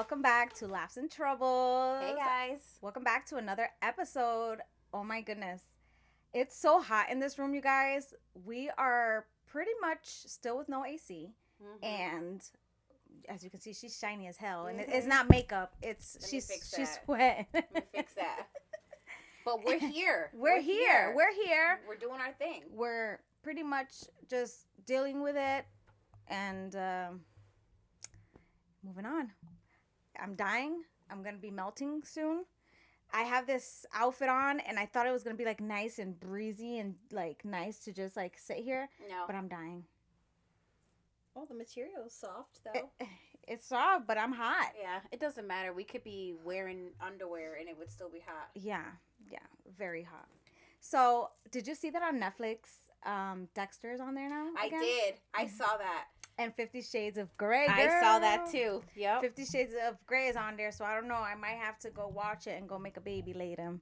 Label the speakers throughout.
Speaker 1: welcome back to Laughs and Troubles.
Speaker 2: Hey guys.
Speaker 1: Welcome back to another episode. Oh my goodness. It's so hot in this room, you guys. We are pretty much still with no AC. Mm-hmm. And as you can see, she's shiny as hell. And it's not makeup. She's sweating.
Speaker 2: Let me fix that. But we're here.
Speaker 1: We're here.
Speaker 2: We're doing our thing.
Speaker 1: We're pretty much just dealing with it and moving on. I'm dying. I'm going to be melting soon. I have this outfit on, and I thought it was going to be, like, nice and breezy and, like, nice to just, like, sit here.
Speaker 2: No.
Speaker 1: But I'm dying.
Speaker 2: Oh, the material is soft, though.
Speaker 1: It's soft, but I'm hot.
Speaker 2: Yeah, it doesn't matter. We could be wearing underwear, and it would still be hot.
Speaker 1: Yeah, very hot. So, did you see that on Netflix? Dexter's on there now again?
Speaker 2: I did. I saw that.
Speaker 1: And 50 Shades of Grey, girl.
Speaker 2: I saw that too. Yep.
Speaker 1: 50 Shades of Grey is on there, so I don't know. I might have to go watch it and go make a baby later.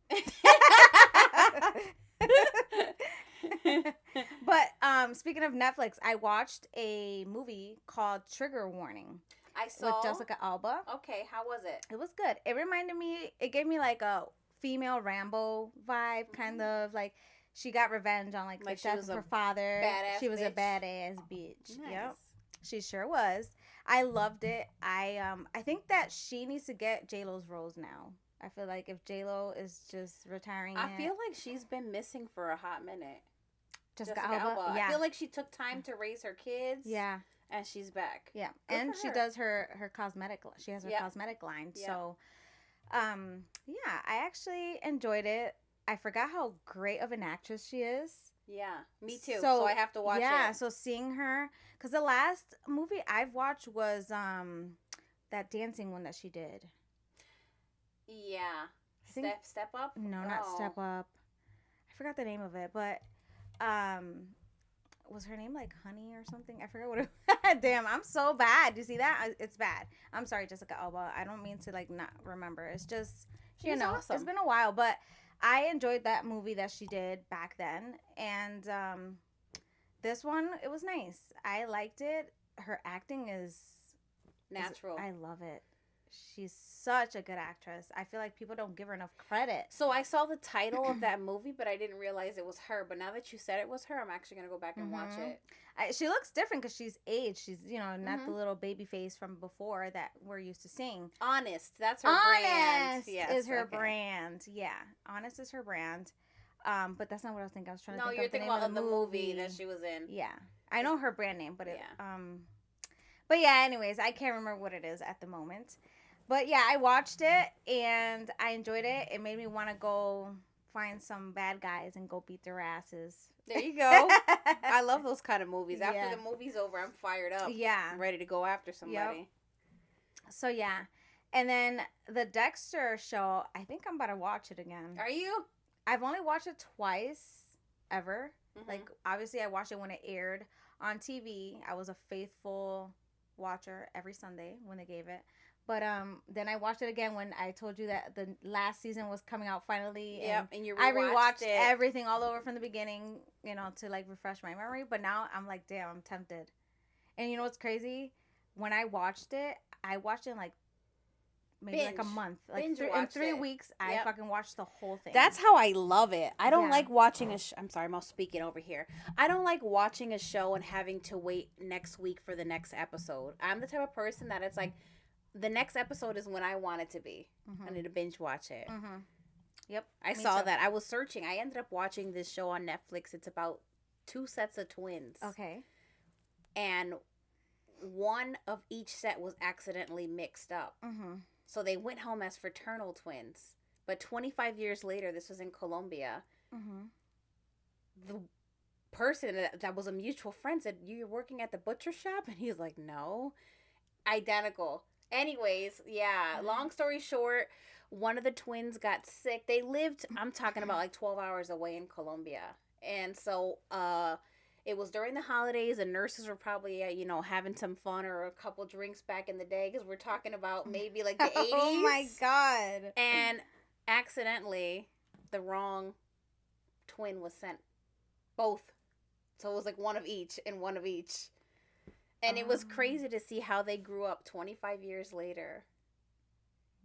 Speaker 1: But speaking of Netflix, I watched a movie called Trigger Warning.
Speaker 2: I saw.
Speaker 1: With Jessica Alba.
Speaker 2: Okay, how was it?
Speaker 1: It was good. It gave me like a female Rambo vibe, kind of like. She got revenge on like the death of her father. She was a badass bitch.
Speaker 2: Nice.
Speaker 1: Yep. She sure was. I loved it. I think that she needs to get J-Lo's rose now. I feel like if J-Lo is just retiring
Speaker 2: I feel like she's been missing for a hot minute.
Speaker 1: Jessica Alba. Yeah.
Speaker 2: I feel like she took time to raise her kids.
Speaker 1: Yeah.
Speaker 2: And she's back.
Speaker 1: Yeah. Good and she does her cosmetic. She has her cosmetic line. Yeah. So, yeah, I actually enjoyed it. I forgot how great of an actress she is.
Speaker 2: Yeah, me too. So I have to watch it.
Speaker 1: Yeah, so seeing her, because the last movie I've watched was that dancing one that she did.
Speaker 2: Yeah. Step Up?
Speaker 1: No, not Step Up. I forgot the name of it, but was her name like Honey or something? I forgot what it was. Damn, I'm so bad. You see that? It's bad. I'm sorry, Jessica Alba. I don't mean to like not remember. It's just, awesome. It's been a while, but I enjoyed that movie that she did back then, and this one, it was nice. I liked it. Her acting is
Speaker 2: natural.
Speaker 1: I love it. She's such a good actress. I feel like people don't give her enough credit.
Speaker 2: So I saw the title of that movie, but I didn't realize it was her. But now that you said it was her, I'm actually going to go back and watch it.
Speaker 1: She looks different because she's aged. She's, not the little baby face from before that we're used to seeing.
Speaker 2: Honest. That's her brand.
Speaker 1: Honest is her brand. Yeah. Honest is her brand. But that's not what I was thinking. I was trying to think of the name of the movie
Speaker 2: that she was in.
Speaker 1: Yeah. I know her brand name, but but yeah, anyways, I can't remember what it is at the moment. But yeah, I watched it and I enjoyed it. It made me want to go find some bad guys and go beat their asses.
Speaker 2: There you go. I love those kind of movies. After the movie's over, I'm fired up.
Speaker 1: Yeah.
Speaker 2: I'm ready to go after somebody. Yep.
Speaker 1: So yeah. And then the Dexter show, I think I'm about to watch it again.
Speaker 2: Are you?
Speaker 1: I've only watched it twice ever. Mm-hmm. Like, obviously, I watched it when it aired on TV. I was a faithful watcher every Sunday when they gave it. But then I watched it again when I told you that the last season was coming out finally.
Speaker 2: Yep, and you
Speaker 1: I rewatched everything all over from the beginning, to like refresh my memory. But now I'm like, damn, I'm tempted. And you know what's crazy? When I watched it in like maybe like a month. Like in 3 weeks, I fucking watched the whole thing.
Speaker 2: That's how I love it. I don't like watching I'm sorry, I'm all speaking over here. I don't like watching a show and having to wait next week for the next episode. I'm the type of person that it's like, the next episode is when I want it to be. I need to binge watch it.
Speaker 1: Yep.
Speaker 2: I saw that. I was searching. I ended up watching this show on Netflix. It's about 2 sets of twins.
Speaker 1: Okay.
Speaker 2: And one of each set was accidentally mixed up. So they went home as fraternal twins. But 25 years later, this was in Colombia. The person that was a mutual friend said, "You're working at the butcher shop?" And he's like, "No." Identical. Anyways, yeah, long story short, one of the twins got sick. They lived, I'm talking about like 12 hours away in Colombia. And so it was during the holidays. The nurses were probably, having some fun or a couple drinks back in the day because we're talking about maybe like the 80s.
Speaker 1: Oh, my God.
Speaker 2: And accidentally, the wrong twin was sent. Both. So it was like one of each and one of each. And it was crazy to see how they grew up 25 years later.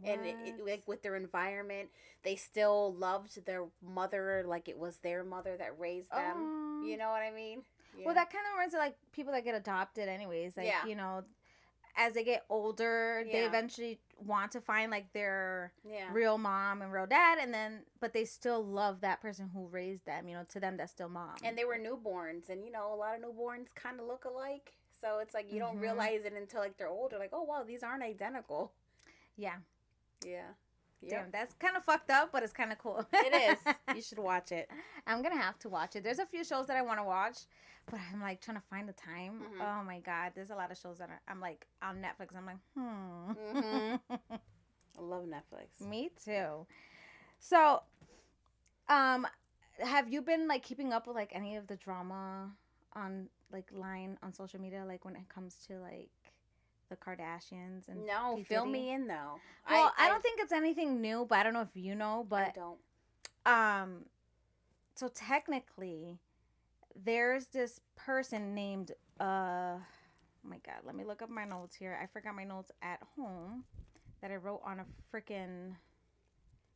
Speaker 2: And like with their environment, they still loved their mother like it was their mother that raised them. You know what I mean?
Speaker 1: Yeah. Well, that kind of reminds me of like people that get adopted anyways. Like, you know, as they get older, they eventually want to find like their real mom and real dad, and then but they still love that person who raised them. You know, to them that's still mom.
Speaker 2: And they were newborns, and you know, a lot of newborns kind of look alike. So it's like you don't realize it until like they're older. Like, oh wow, these aren't identical.
Speaker 1: Yeah.
Speaker 2: Yeah.
Speaker 1: Damn, that's kind of fucked up, but it's kind of cool.
Speaker 2: It is. You should watch it.
Speaker 1: I'm gonna have to watch it. There's a few shows that I want to watch, but I'm like trying to find the time. Oh my god, there's a lot of shows that I'm like on Netflix. I'm like,
Speaker 2: I love Netflix.
Speaker 1: Me too. So, have you been like keeping up with like any of the drama on like line on social media, like when it comes to like the Kardashians and
Speaker 2: no, fill me in though.
Speaker 1: Well, I don't think it's anything new, but I don't know if you know, but
Speaker 2: I don't.
Speaker 1: So technically, there's this person named oh my god, let me look up my notes here. I forgot my notes at home that I wrote on a freaking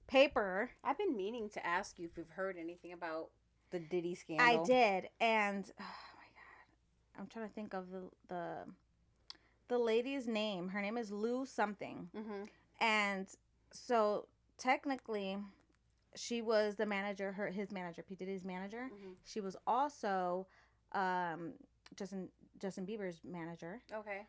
Speaker 1: paper.
Speaker 2: I've been meaning to ask you if you've heard anything about the Diddy scandal.
Speaker 1: I did, and oh my god, I'm trying to think of the lady's name. Her name is Lou something, and so technically, she was the manager, his manager, P. Diddy's manager. She was also Justin Bieber's manager.
Speaker 2: Okay.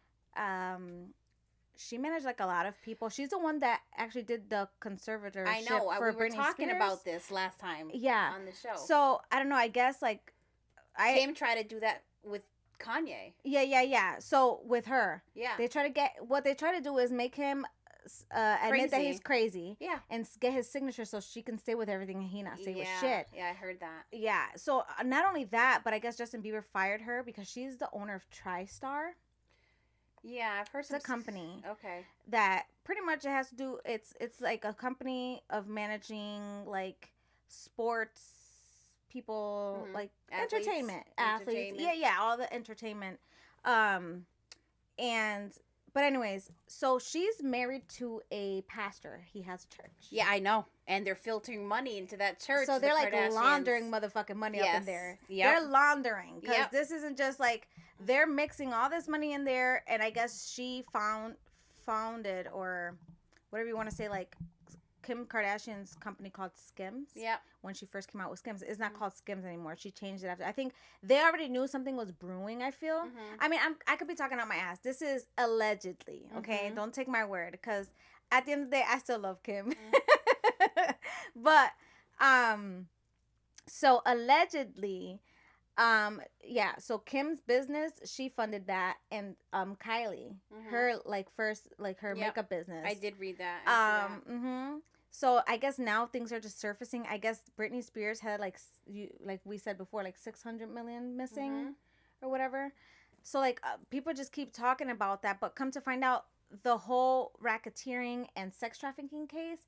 Speaker 1: She managed like a lot of people. She's the one that actually did the conservatorship.
Speaker 2: I know.
Speaker 1: For
Speaker 2: we were
Speaker 1: Britney
Speaker 2: talking
Speaker 1: Spears.
Speaker 2: about this last time.
Speaker 1: Yeah.
Speaker 2: On the show.
Speaker 1: So I don't know. I guess like
Speaker 2: Kim tried to do that with Kanye.
Speaker 1: Yeah. So with her, they try to do is make him admit that he's crazy.
Speaker 2: Yeah.
Speaker 1: And get his signature so she can stay with everything and he not stay with shit.
Speaker 2: Yeah, I heard that.
Speaker 1: Yeah. So not only that, but I guess Justin Bieber fired her because she's the owner of TriStar.
Speaker 2: Yeah, I've heard
Speaker 1: it's a company.
Speaker 2: Okay.
Speaker 1: That pretty much it has to do. It's like a company of managing like sports people, like athletes. Athletes. Yeah, all the entertainment. But anyways, so she's married to a pastor. He has a church.
Speaker 2: Yeah, I know. And they're filtering money into that church.
Speaker 1: So they're like laundering motherfucking money up in there. Yep. They're laundering. Because this isn't just like, they're mixing all this money in there. And I guess she founded, or whatever you want to say, like Kim Kardashian's company called Skims.
Speaker 2: Yeah.
Speaker 1: When she first came out with Skims. It's not called Skims anymore. She changed it after. I think they already knew something was brewing, I feel. I mean, I could be talking out my ass. This is allegedly, okay? Don't take my word. Because at the end of the day, I still love Kim. But, so allegedly, so Kim's business, she funded that, and Kylie, her like first like her makeup business.
Speaker 2: I did read that.
Speaker 1: So I guess now things are just surfacing. I guess Britney Spears had like we said before, like 600 million missing or whatever. So like people just keep talking about that, but come to find out, the whole racketeering and sex trafficking case,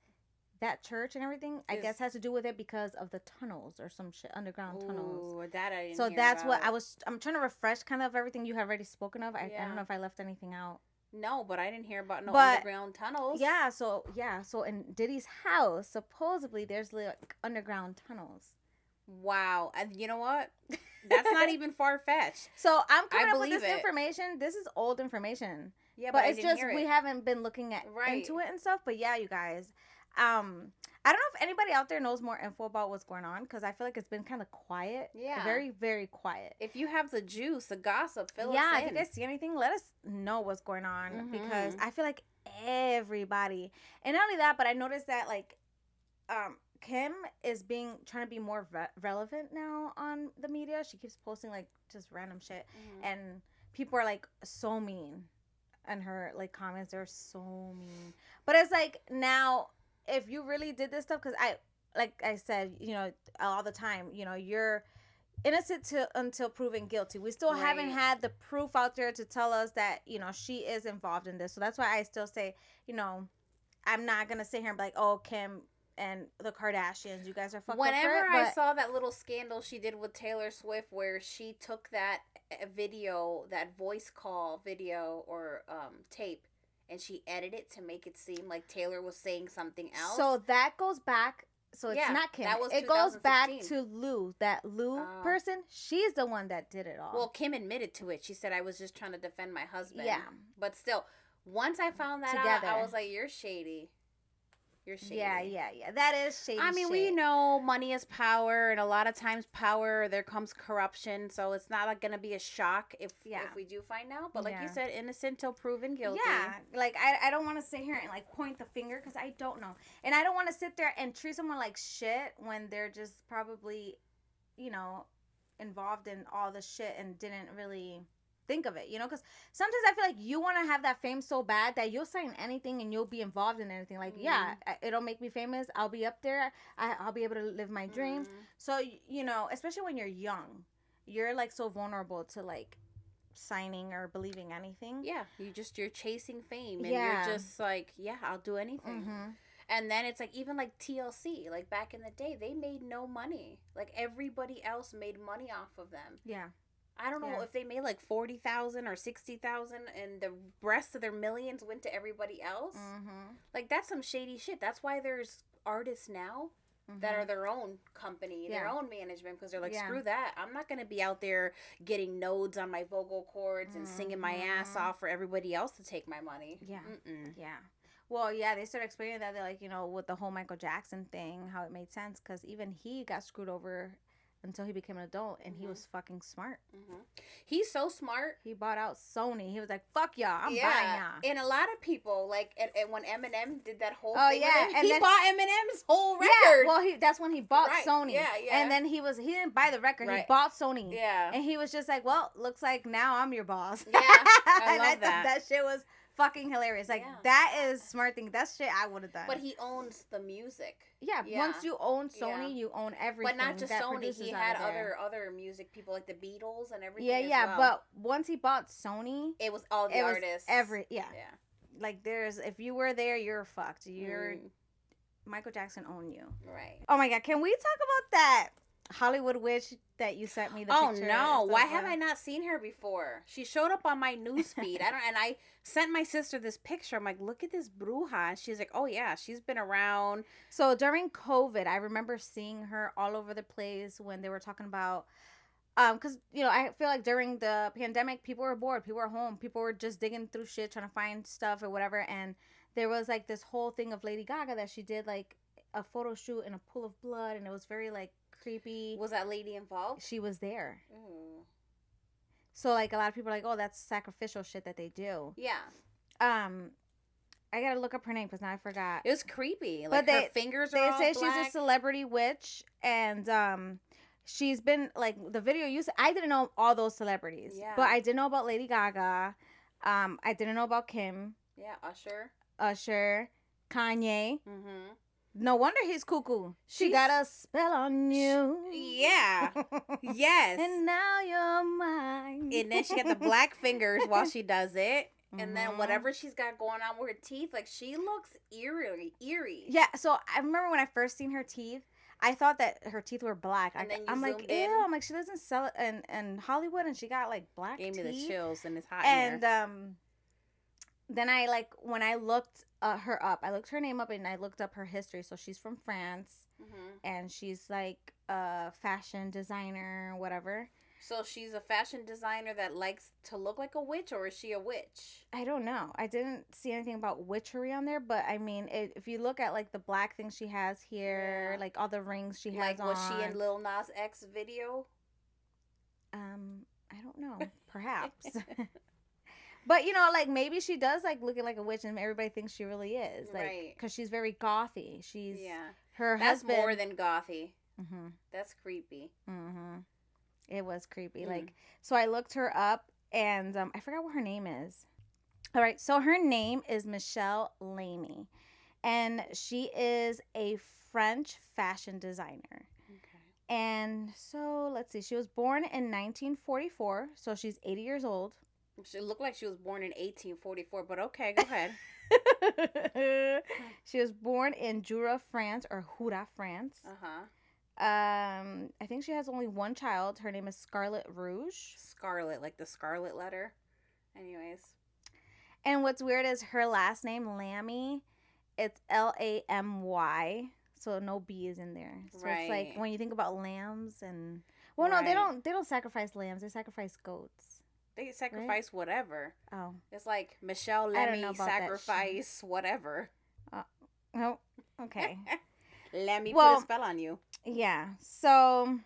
Speaker 1: that church and everything, I guess has to do with it because of the tunnels or some shit, underground tunnels.
Speaker 2: Ooh, that I didn't
Speaker 1: So
Speaker 2: hear
Speaker 1: that's
Speaker 2: about.
Speaker 1: what I'm trying to refresh kind of everything you have already spoken of. I don't know if I left anything out.
Speaker 2: No, but I didn't hear about underground tunnels.
Speaker 1: Yeah, so in Diddy's house, supposedly there's like underground tunnels.
Speaker 2: Wow. And you know what? That's not even far-fetched.
Speaker 1: So I'm coming up with this information. This is old information.
Speaker 2: Yeah,
Speaker 1: but it's just we haven't been looking into it and stuff. But yeah, you guys. I don't know if anybody out there knows more info about what's going on, because I feel like it's been kind of quiet. Yeah. Very, very quiet.
Speaker 2: If you have the juice, the gossip, fill us in.
Speaker 1: Yeah, if you guys see anything, let us know what's going on, because I feel like everybody, and not only that, but I noticed that like Kim is trying to be more relevant now on the media. She keeps posting like just random shit, and people are like so mean, and her like comments are so mean. But it's like now, if you really did this stuff, because like I said, you know, all the time, you know, you're innocent until proven guilty. We still haven't had the proof out there to tell us that, you know, she is involved in this. So that's why I still say, you know, I'm not gonna sit here and be like, oh, Kim and the Kardashians, you guys are fucked
Speaker 2: Whenever
Speaker 1: up for it,
Speaker 2: I saw that little scandal she did with Taylor Swift, where she took that video, that voice call video or tape, and she edited it to make it seem like Taylor was saying something else.
Speaker 1: So that goes back. So it's not Kim.
Speaker 2: That was
Speaker 1: it goes back to Lou. That Lou person, she's the one that did it all.
Speaker 2: Well, Kim admitted to it. She said, I was just trying to defend my husband. Yeah. But still, once I found that out, I was like, you're shady. You're shady.
Speaker 1: Yeah. That is shady.
Speaker 2: I mean, we know money is power, and a lot of times power, there comes corruption. So it's not like going to be a shock if we do find out. But like you said, innocent till proven guilty.
Speaker 1: Yeah. Like, I don't want to sit here and like point the finger because I don't know. And I don't want to sit there and treat someone like shit when they're just probably, you know, involved in all the shit and didn't really think of it, you know, because sometimes I feel like you want to have that fame so bad that you'll sign anything and you'll be involved in anything. Like, it'll make me famous. I'll be up there. I'll be able to live my dreams. So, you know, especially when you're young, you're like so vulnerable to like signing or believing anything.
Speaker 2: Yeah, you're chasing fame, and you're just like, I'll do anything. And then it's like, even like TLC, like back in the day, they made no money. Like everybody else made money off of them.
Speaker 1: Yeah.
Speaker 2: I don't know if they made like 40,000 or 60,000 and the rest of their millions went to everybody else. Like, that's some shady shit. That's why there's artists now that are their own company, their own management, because they're like, screw that. I'm not going to be out there getting nodes on my vocal cords and singing my ass off for everybody else to take my money.
Speaker 1: Yeah. Yeah. Well, yeah, they started explaining that. They're like, you know, with the whole Michael Jackson thing, how it made sense, because even he got screwed over until he became an adult, and he was fucking smart.
Speaker 2: He's so smart.
Speaker 1: He bought out Sony. He was like, fuck y'all, I'm buying y'all.
Speaker 2: And a lot of people, like, and when Eminem did that whole thing,
Speaker 1: and
Speaker 2: he bought Eminem's whole record.
Speaker 1: Yeah, well, that's when he bought Sony. Yeah. And then he didn't buy the record, he bought Sony.
Speaker 2: Yeah.
Speaker 1: And he was just like, well, looks like now I'm your boss.
Speaker 2: Yeah, I love that.
Speaker 1: That shit was fucking hilarious. Like, that is smart thing. That's shit I would have done.
Speaker 2: But he owns the music.
Speaker 1: Yeah, once you own Sony, you own everything.
Speaker 2: But not just Sony. He had other music people, like the Beatles and everything.
Speaker 1: Yeah. But once he bought Sony,
Speaker 2: it was all the artists.
Speaker 1: Like, if you were there, you're fucked. Michael Jackson owned you.
Speaker 2: Right.
Speaker 1: Oh my God, can we talk about that Hollywood witch that you sent me the picture?
Speaker 2: Oh no, why have I not seen her before? She showed up on my newsfeed. I sent my sister this picture. I'm like, look at this bruja. And she's like, oh yeah, she's been around.
Speaker 1: So during COVID, I remember seeing her all over the place when they were talking about, because, you know, I feel like during the pandemic, people were bored, people were home, people were just digging through shit, trying to find stuff or whatever. And there was like this whole thing of Lady Gaga that she did like a photo shoot in a pool of blood, and it was very like creepy.
Speaker 2: Was that lady involved?
Speaker 1: She was there. So like a lot of people are like, oh, that's sacrificial shit that they do.
Speaker 2: Yeah.
Speaker 1: I gotta look up her name because now I forgot.
Speaker 2: It was creepy. Like, but her fingers are all
Speaker 1: They say
Speaker 2: black.
Speaker 1: She's a celebrity witch, and she's been like the video used. I didn't know all those celebrities, but I did know about Lady Gaga. I didn't know about Kim.
Speaker 2: Yeah,
Speaker 1: Usher, Kanye. No wonder he's cuckoo. She got a spell on you.
Speaker 2: Yeah. Yes.
Speaker 1: And now you're mine.
Speaker 2: And then she got the black fingers while she does it. And then whatever she's got going on with her teeth, like, she looks eerie.
Speaker 1: Yeah, so I remember when I first seen her teeth, I thought that her teeth were black. I'm like, ew. I'm like, she doesn't sell it in Hollywood, and she got like black teeth.
Speaker 2: Gave me the chills, and it's hot
Speaker 1: and here. Then I when I looked her up, I looked her name up and I looked up her history. So she's from France, and she's like a fashion designer, whatever.
Speaker 2: So she's a fashion designer that likes to look like a witch, or is she a witch?
Speaker 1: I don't know. I didn't see anything about witchery on there, but I mean, if you look at like the black things she has here, like all the rings she has on.
Speaker 2: Was she in Lil Nas X video?
Speaker 1: I don't know. Perhaps. But, you know, like, maybe she does, like, looking like a witch, and everybody thinks she really is. Like, right. Because she's very gothy. She's... Yeah.
Speaker 2: That's more than gothy. That's creepy.
Speaker 1: It was creepy. Like, so I looked her up, and I forgot what her name is. All right. So her name is Michelle Lamy, and she is a French fashion designer. Okay. And so, let's see. She was born in 1944, so she's 80 years old.
Speaker 2: She looked like she was born in 1844, but okay, go ahead.
Speaker 1: She was born in Jura, France, or Jura, France. I think she has only one child. Her name is Scarlet Rouge.
Speaker 2: Scarlet, like the scarlet letter. Anyways.
Speaker 1: And what's weird is her last name, Lamy, it's Lamy. So no B is in there. So it's like when you think about lambs and no, they don't sacrifice lambs. They sacrifice goats.
Speaker 2: They sacrifice whatever. Oh. It's like Michelle Lamy sacrifice whatever.
Speaker 1: Oh, okay.
Speaker 2: Lamy put a spell on you.
Speaker 1: Yeah. So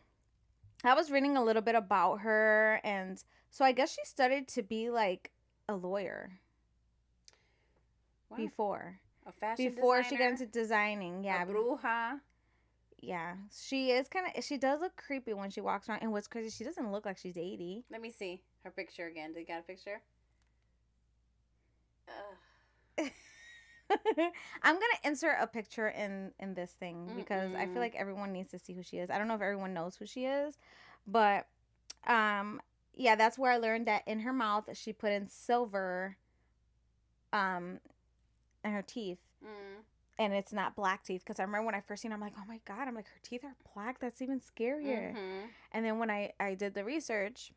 Speaker 1: I was reading a little bit about her, and so I guess she studied to be like a lawyer. Wow. Before she got into designing. Yeah.
Speaker 2: A bruja.
Speaker 1: Yeah. She does look creepy when she walks around, and what's crazy, she doesn't look like she's 80.
Speaker 2: Let me see her picture again. Did you got a picture?
Speaker 1: I'm gonna insert a picture in this thing because I feel like everyone needs to see who she is. I don't know if everyone knows who she is, but yeah, that's where I learned that in her mouth she put in silver in her teeth. And it's not black teeth, because I remember when I first seen her, I'm like, oh my god, I'm like, her teeth are black. That's even scarier. And then when I did the research,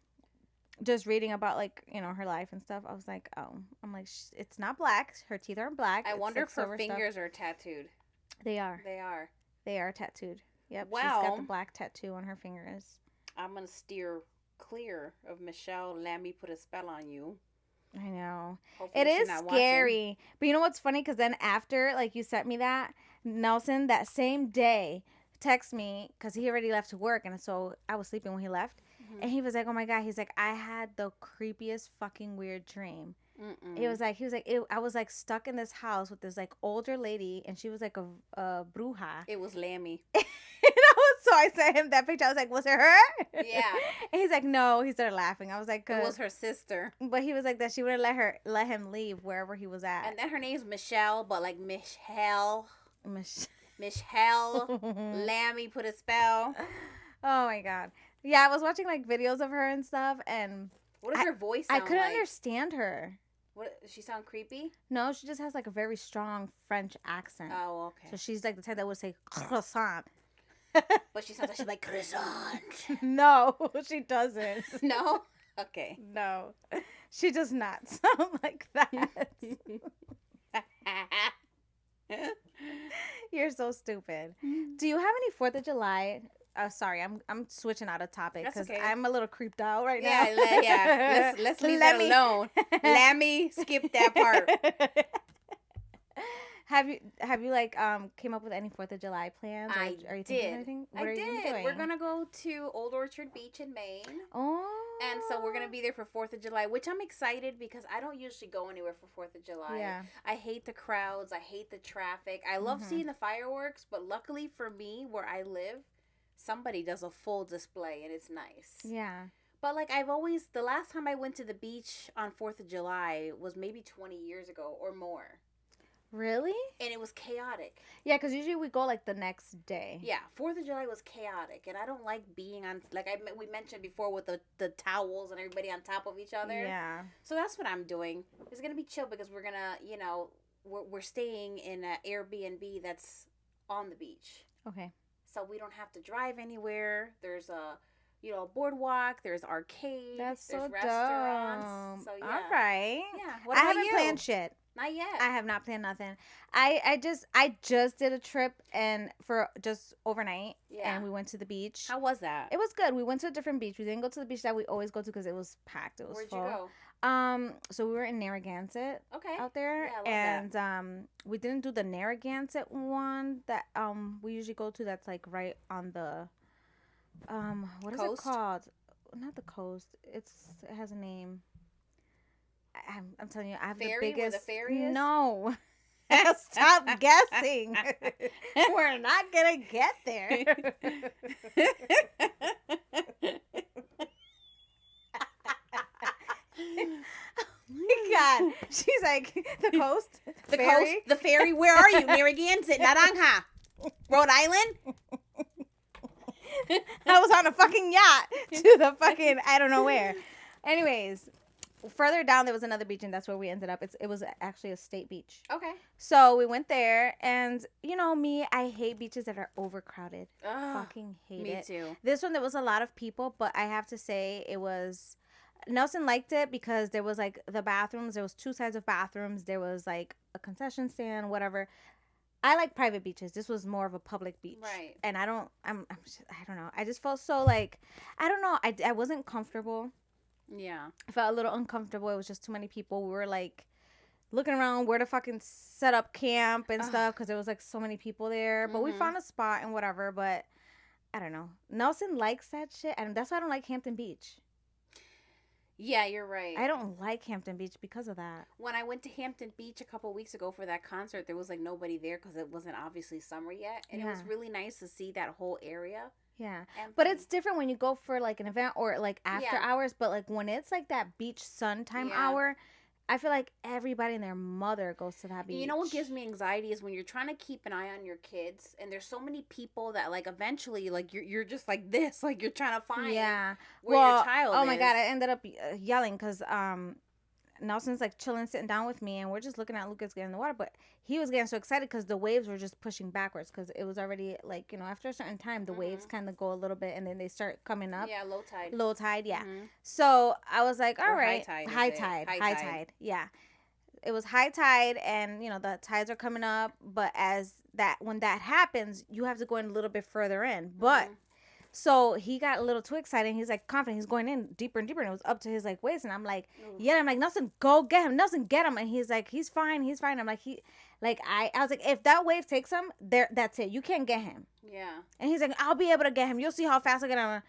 Speaker 1: just reading about, like, you know, her life and stuff, I was like, oh, I'm like, it's not black. Her teeth aren't black.
Speaker 2: I wonder if her fingers are tattooed.
Speaker 1: They are. They are tattooed. Yep. Wow. She's got the black tattoo on her fingers.
Speaker 2: I'm gonna steer clear of Michelle Lamy put a spell on you.
Speaker 1: I know. Hopefully it is scary. Watching. But you know what's funny? Because then after, like, you sent me that, Nelson, that same day, texted me, because he already left to work, and so I was sleeping when he left. And he was like, oh my god, he's like, I had the creepiest fucking weird dream. He was like, I was like stuck in this house with this like older lady, and she was like a bruja.
Speaker 2: It was Lammy.
Speaker 1: So I sent him that picture. I was like, was it her?
Speaker 2: Yeah.
Speaker 1: And he's like, no. He started laughing. I was like,
Speaker 2: it was her sister.
Speaker 1: But he was like that she wouldn't let him leave wherever he was at.
Speaker 2: And then her name's Michelle, but like Michelle Lammy put a spell.
Speaker 1: Oh my god. Yeah, I was watching like videos of her and stuff, and
Speaker 2: what does her voice sound
Speaker 1: like? I couldn't understand her.
Speaker 2: What, does she sound creepy?
Speaker 1: No, she just has like a very strong French accent.
Speaker 2: Oh, okay.
Speaker 1: So she's like the type that would say croissant.
Speaker 2: But she sounds like she's like croissant.
Speaker 1: No, she doesn't.
Speaker 2: No? Okay.
Speaker 1: No. She does not sound like that. You're so stupid. Do you have any 4th of July? Sorry, I'm switching out of topic because okay. I'm a little creeped out right now.
Speaker 2: Yeah. Let's leave that alone. Let me skip that part.
Speaker 1: Have you like came up with any 4th of July plans? Are you thinking anything?
Speaker 2: What are you doing? We're gonna go to Old Orchard Beach in Maine.
Speaker 1: Oh.
Speaker 2: And so we're gonna be there for 4th of July, which I'm excited because I don't usually go anywhere for 4th of July.
Speaker 1: Yeah.
Speaker 2: I hate the crowds. I hate the traffic. I love seeing the fireworks, but luckily for me, where I live, somebody does a full display and it's nice.
Speaker 1: Yeah.
Speaker 2: But like the last time I went to the beach on 4th of July was maybe 20 years ago or more.
Speaker 1: Really?
Speaker 2: And it was chaotic.
Speaker 1: Yeah, because usually we go like the next day.
Speaker 2: Yeah, 4th of July was chaotic, and I don't like being on, like we mentioned before, with the towels and everybody on top of each other.
Speaker 1: Yeah.
Speaker 2: So that's what I'm doing. It's gonna be chill because we're gonna, you know, we're staying in an Airbnb that's on the beach.
Speaker 1: Okay.
Speaker 2: So we don't have to drive anywhere. There's a boardwalk. There's arcades.
Speaker 1: There's
Speaker 2: restaurants. Dumb. So yeah.
Speaker 1: All right.
Speaker 2: Yeah. What about you?
Speaker 1: I haven't planned shit.
Speaker 2: Not yet.
Speaker 1: I have not planned nothing. I just did a trip and for just overnight. Yeah. And we went to the beach.
Speaker 2: How was that?
Speaker 1: It was good. We went to a different beach. We didn't go to the beach that we always go to because it was packed. It was
Speaker 2: Where'd
Speaker 1: full.
Speaker 2: you go?
Speaker 1: So we were in Narragansett.
Speaker 2: Okay.
Speaker 1: Out there.
Speaker 2: Yeah, I love
Speaker 1: and
Speaker 2: that.
Speaker 1: We didn't do the Narragansett one that we usually go to. That's like right on the what is
Speaker 2: coast?
Speaker 1: It called? Not the coast. It has a name. I'm telling you, I have
Speaker 2: ferry,
Speaker 1: the biggest.
Speaker 2: Where the ferry is?
Speaker 1: No. Stop guessing. We're not gonna get there. Oh my god. She's like, the coast?
Speaker 2: The ferry? Coast? The ferry? Where are you? Narragansett, Naranja. Rhode Island?
Speaker 1: I was on a fucking yacht to the fucking, I don't know where. Anyways, further down there was another beach, and that's where we ended up. It was actually a state beach.
Speaker 2: Okay.
Speaker 1: So we went there, and you know me, I hate beaches that are overcrowded.
Speaker 2: Ugh,
Speaker 1: fucking hate it.
Speaker 2: Me too.
Speaker 1: This one, there was a lot of people, but I have to say it was Nelson liked it because there was like the bathrooms. There was 2 sides of bathrooms. There was like a concession stand, whatever. I like private beaches. This was more of a public beach,
Speaker 2: right?
Speaker 1: And I don't. I don't know. I just felt so like, I don't know. I wasn't comfortable.
Speaker 2: Yeah,
Speaker 1: I felt a little uncomfortable. It was just too many people. We were like looking around where to fucking set up camp and stuff because there was like so many people there. But we found a spot and whatever. But I don't know. Nelson likes that shit, and that's why I don't like Hampton Beach.
Speaker 2: Yeah, you're right.
Speaker 1: I don't like Hampton Beach because of that.
Speaker 2: When I went to Hampton Beach a couple weeks ago for that concert, there was like nobody there because it wasn't obviously summer yet. And it was really nice to see that whole area.
Speaker 1: Yeah. But it's different when you go for like an event or like after hours. But like when it's like that beach sun time hour, I feel like everybody and their mother goes to that beach.
Speaker 2: You know what gives me anxiety is when you're trying to keep an eye on your kids and there's so many people that like eventually like you're just like this, like you're trying to find where your child is.
Speaker 1: Oh my God, I ended up yelling because Nelson's like chilling, sitting down with me, and we're just looking at Lucas getting in the water. But he was getting so excited because the waves were just pushing backwards because it was already like, you know, after a certain time, the waves kind of go a little bit and then they start coming up.
Speaker 2: Yeah, low tide.
Speaker 1: Low tide, yeah. So I was like, all right. High tide. Yeah. It was high tide and, you know, the tides are coming up. But when that happens, you have to go in a little bit further in. But so he got a little too excited. And he's like confident. He's going in deeper and deeper. And it was up to his like waist. And I'm like, I'm like, Nelson, go get him. Nelson, get him. And he's like, he's fine. He's fine. I'm like, I was like, if that wave takes him, that's it. You can't get him. Yeah. And he's like, I'll be able to get him. You'll see how fast I get him.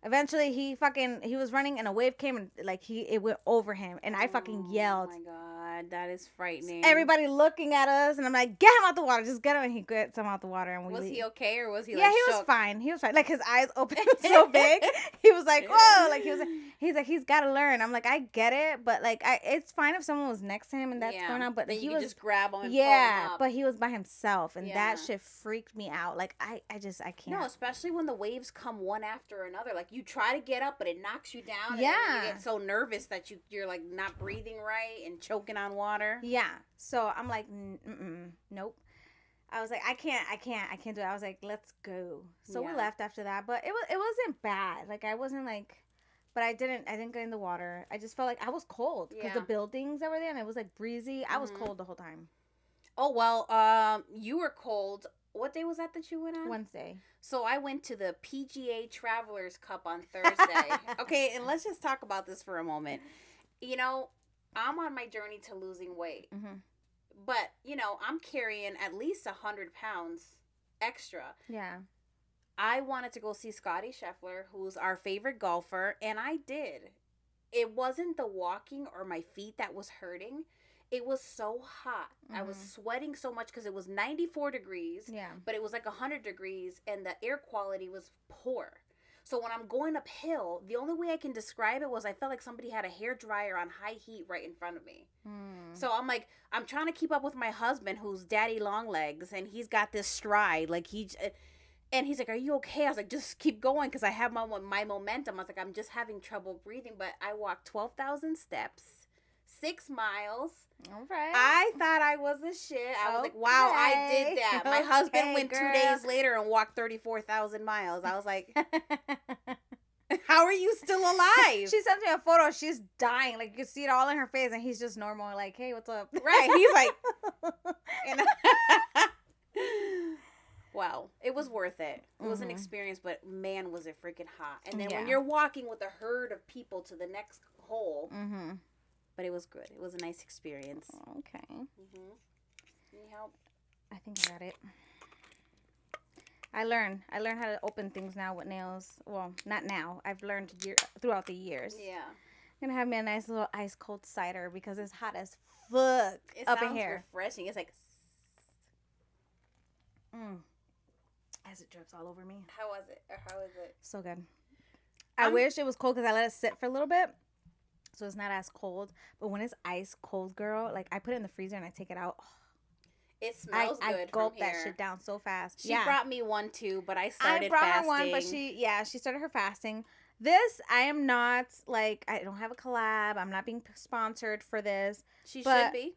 Speaker 1: Eventually, he was running and a wave came and like it went over him. And I fucking yelled.
Speaker 2: Oh my God, that is frightening.
Speaker 1: Everybody looking at us and I'm like, get him out the water. Just get him. And he gets him out the water. And
Speaker 2: was he okay or was he
Speaker 1: like, he was fine. He was fine. Like his eyes opened so big. He was like, whoa. Like he's like, he's got to learn. I'm like, I get it. But like, it's fine if someone was next to him and that's going on. But
Speaker 2: then
Speaker 1: he
Speaker 2: was just grab him and pull him up.
Speaker 1: But he was by himself. And that shit freaked me out. Like I can't.
Speaker 2: No, especially when the waves come one after another. Like you try to get up, but it knocks you down. Yeah. And you get so nervous that you're like not breathing right and choking on water.
Speaker 1: Yeah. So I'm like, nope. I was like, I can't do it. I was like, let's go. So we left after that, but it wasn't bad. Like I wasn't like, but I didn't get in the water. I just felt like I was cold because the buildings that were there and it was like breezy. I was cold the whole time.
Speaker 2: Oh, well, you were cold. What day was that you went on?
Speaker 1: Wednesday.
Speaker 2: So I went to the PGA Travelers Cup on Thursday. Okay, and let's just talk about this for a moment. You know, I'm on my journey to losing weight. Mm-hmm. But, you know, I'm carrying at least 100 pounds extra. Yeah. I wanted to go see Scotty Scheffler, who's our favorite golfer, and I did. It wasn't the walking or my feet that was hurting. It was so hot. Mm-hmm. I was sweating so much because it was 94 degrees. Yeah. But it was like 100 degrees and the air quality was poor. So when I'm going uphill, the only way I can describe it was I felt like somebody had a hairdryer on high heat right in front of me. So I'm like, I'm trying to keep up with my husband who's daddy long legs and he's got this stride. Like and he's like, are you okay? I was like, just keep going because I have my momentum. I was like, I'm just having trouble breathing. But I walked 12,000 steps. 6 miles. All right. I thought I was a shit. I was like, wow, I did that. My husband went 2 days later and walked 34,000 miles. I was like, how are you still alive?
Speaker 1: She sent me a photo. She's dying. Like, you can see it all in her face. And he's just normal. Like, hey, what's up?
Speaker 2: Right. He's like, wow. It was worth it. It was an experience, but man, was it freaking hot. And then when you're walking with a herd of people to the next hole, but it was good. It was a nice experience.
Speaker 1: Okay.
Speaker 2: Need help?
Speaker 1: I think I got it. I learned how to open things now with nails. Well, not now. I've learned throughout the years. Yeah. I'm going to have me a nice little ice cold cider because it's hot as fuck up in here.
Speaker 2: It sounds refreshing. It's like...
Speaker 1: As it drips all over me.
Speaker 2: How was it? Or how is it?
Speaker 1: So good. I wish it was cold because I let it sit for a little bit. So it's not as cold. But when it's ice cold, girl, like I put it in the freezer and I take it out.
Speaker 2: It smells good. I
Speaker 1: gulp that shit down so fast.
Speaker 2: She brought me one too, but I started fasting. I brought her one,
Speaker 1: but she started her fasting. This, I am not, like, I don't have a collab. I'm not being sponsored for this.
Speaker 2: She should be.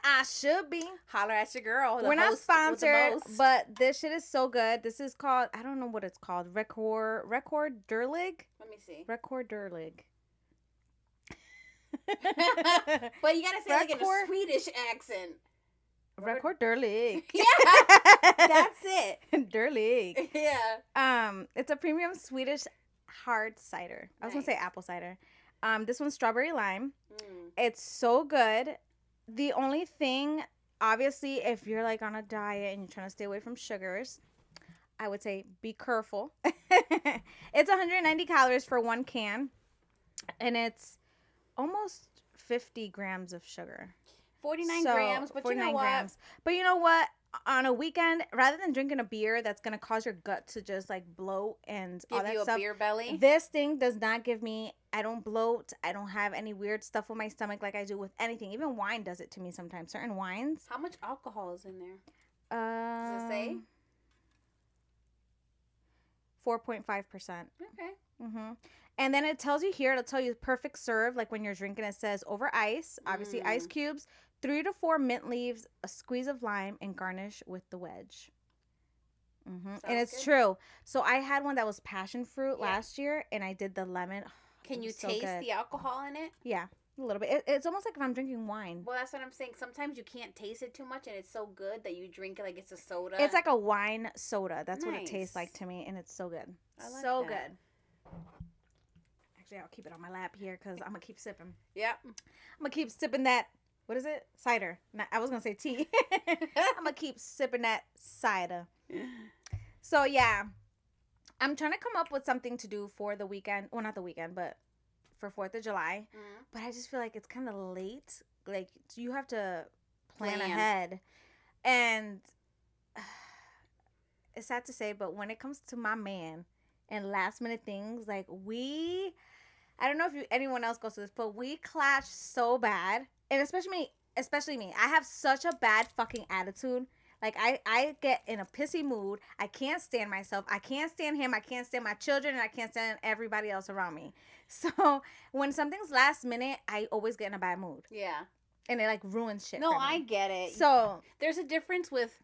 Speaker 1: I should be.
Speaker 2: Holler at your girl.
Speaker 1: We're not sponsored, but this shit is so good. This is called, I don't know what it's called. Record Durlig?
Speaker 2: Let me see.
Speaker 1: Record Durlig.
Speaker 2: But you gotta say like in a Swedish accent.
Speaker 1: Record Derlik.
Speaker 2: Yeah, that's it.
Speaker 1: Derlik.
Speaker 2: Yeah.
Speaker 1: It's a premium Swedish hard cider. I was gonna say apple cider. This one's strawberry lime. It's so good. The only thing, obviously, if you're like on a diet and you're trying to stay away from sugars, I would say be careful. It's 190 calories for one can, and it's almost 50 grams of sugar.
Speaker 2: 49 grams, but 49 you know what?
Speaker 1: But you know what? On a weekend, rather than drinking a beer that's going to cause your gut to just like bloat and all that stuff.
Speaker 2: Give you a beer belly?
Speaker 1: This thing does not give me, I don't bloat. I don't have any weird stuff with my stomach like I do with anything. Even wine does it to me sometimes. Certain wines.
Speaker 2: How much alcohol is in there? Does it say?
Speaker 1: 4.5%.
Speaker 2: Okay.
Speaker 1: And then it tells you here, it'll tell you perfect serve. Like when you're drinking, it says over ice, obviously ice cubes, 3 to 4 mint leaves, a squeeze of lime, and garnish with the wedge. And it's true. So I had one that was passion fruit last year, and I did the lemon.
Speaker 2: Can you taste the alcohol in it?
Speaker 1: Yeah, a little bit. It's almost like if I'm drinking wine.
Speaker 2: Well, that's what I'm saying. Sometimes you can't taste it too much, and it's so good that you drink it like it's a soda.
Speaker 1: It's like a wine soda. That's what it tastes like to me, and it's so good.
Speaker 2: I like
Speaker 1: so
Speaker 2: that.
Speaker 1: good. Actually, I'll keep it on my lap here because I'm going to keep sipping.
Speaker 2: Yep.
Speaker 1: I'm going to keep sipping that. What is it? Cider. I was going to say tea. I'm going to keep sipping that cider. So, yeah. I'm trying to come up with something to do for the weekend. Well, not the weekend, but for 4th of July. But I just feel like it's kind of late. Like, you have to plan ahead. And it's sad to say, but when it comes to my man and last minute things, like I don't know if anyone else goes through this, but we clash so bad. And especially me. I have such a bad fucking attitude. Like, I get in a pissy mood. I can't stand myself. I can't stand him. I can't stand my children. And I can't stand everybody else around me. So, when something's last minute, I always get in a bad mood.
Speaker 2: Yeah.
Speaker 1: And it, like, ruins shit
Speaker 2: No,
Speaker 1: for me.
Speaker 2: I get it.
Speaker 1: So,
Speaker 2: there's a difference with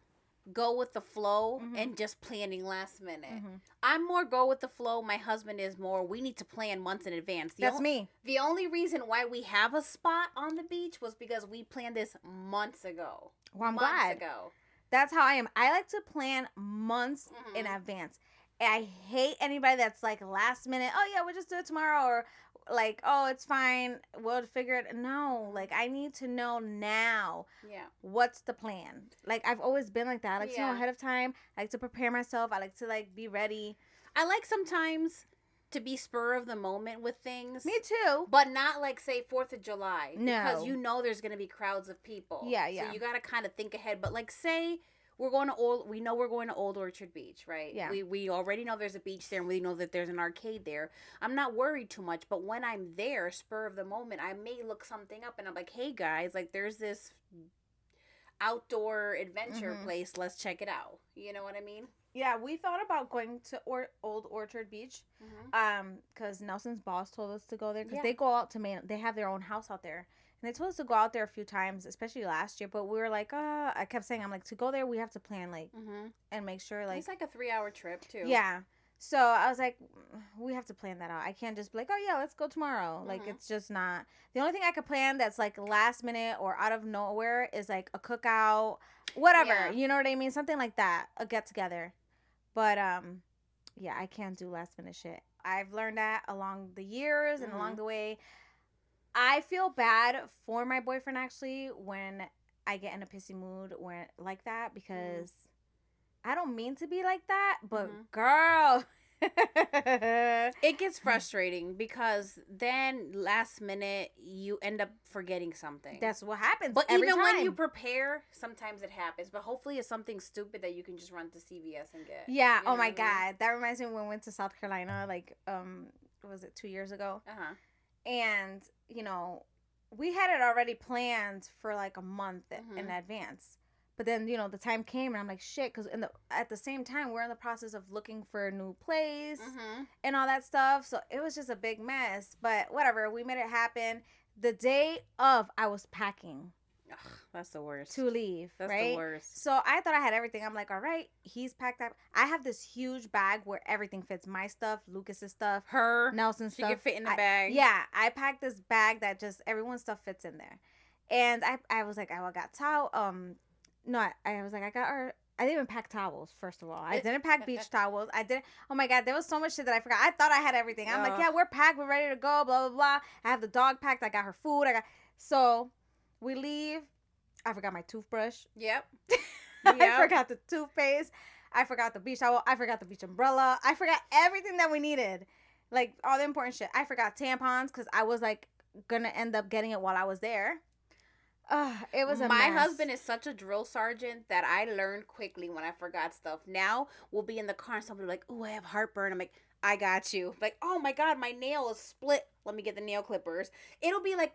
Speaker 2: go with the flow and just planning last minute. I'm more go with the flow. My husband is more, we need to plan months in advance.
Speaker 1: That's me.
Speaker 2: The only reason why we have a spot on the beach was because we planned this months ago.
Speaker 1: Well, I'm glad. That's how I am. I like to plan months in advance. And I hate anybody that's like last minute, oh yeah, we'll just do it tomorrow, or like, oh, it's fine, we'll figure it. No, like, I need to know now.
Speaker 2: Yeah.
Speaker 1: What's the plan? Like, I've always been like that. I like to know ahead of time. I like to prepare myself. I like to, like, be ready.
Speaker 2: I like sometimes to be spur of the moment with things.
Speaker 1: Me too.
Speaker 2: But not like, say, 4th of July.
Speaker 1: No.
Speaker 2: Because you know there's going to be crowds of people.
Speaker 1: Yeah.
Speaker 2: So you got to kind of think ahead. But like, say we're going to we know we're going to Old Orchard Beach, right?
Speaker 1: Yeah.
Speaker 2: We already know there's a beach there, and we know that there's an arcade there. I'm not worried too much, but when I'm there, spur of the moment, I may look something up, and I'm like, hey guys, like, there's this outdoor adventure place. Let's check it out. You know what I mean?
Speaker 1: Yeah, we thought about going to Old Orchard Beach, because Nelson's boss told us to go there, because they go out to Maine. They have their own house out there. And they told us to go out there a few times, especially last year. But we were like, I kept saying, I'm like, to go there, we have to plan, like, and make sure, like.
Speaker 2: It's like a 3-hour trip, too.
Speaker 1: Yeah. So I was like, we have to plan that out. I can't just be like, oh, yeah, let's go tomorrow. Like, it's just not. The only thing I could plan that's, like, last minute or out of nowhere is, like, a cookout, whatever. Yeah. You know what I mean? Something like that, a get-together. But, yeah, I can't do last minute shit. I've learned that along the years and along the way. I feel bad for my boyfriend, actually, when I get in a pissy mood like that, because I don't mean to be like that, but girl.
Speaker 2: It gets frustrating because then last minute you end up forgetting something.
Speaker 1: That's what happens.
Speaker 2: But even when you prepare, sometimes it happens. But hopefully it's something stupid that you can just run to CVS and get.
Speaker 1: Yeah. Oh my God. That reminds me when we went to South Carolina, like, was it 2 years ago? And, you know, we had it already planned for like a month in advance. But then, you know, the time came and I'm like, shit, because at the same time, we're in the process of looking for a new place and all that stuff. So it was just a big mess. But whatever, we made it happen. The day of, I was packing.
Speaker 2: Ugh, that's the worst.
Speaker 1: To leave,
Speaker 2: that's
Speaker 1: right?
Speaker 2: the worst.
Speaker 1: So I thought I had everything. I'm like, all right, he's packed up. I have this huge bag where everything fits. My stuff, Lucas's stuff, Nelson's stuff.
Speaker 2: She can fit in the bag.
Speaker 1: Yeah, I packed this bag that just everyone's stuff fits in there. And I was like, I got towel. No, I was like, I didn't even pack towels, first of all. I didn't pack beach towels. I didn't. Oh my God, there was so much shit that I forgot. I thought I had everything. I'm like, yeah, we're packed. We're ready to go, blah, blah, blah. I have the dog packed. I got her food. So we leave. I forgot my toothbrush.
Speaker 2: Yep.
Speaker 1: I forgot the toothpaste. I forgot the beach towel. I forgot the beach umbrella. I forgot everything that we needed. Like, all the important shit. I forgot tampons because I was, like, going to end up getting it while I was there. It was a mess.
Speaker 2: My husband is such a drill sergeant that I learned quickly when I forgot stuff. Now, we'll be in the car and somebody will be like, oh, I have heartburn. I'm like, I got you. Like, oh, my God, my nail is split. Let me get the nail clippers. It'll be like,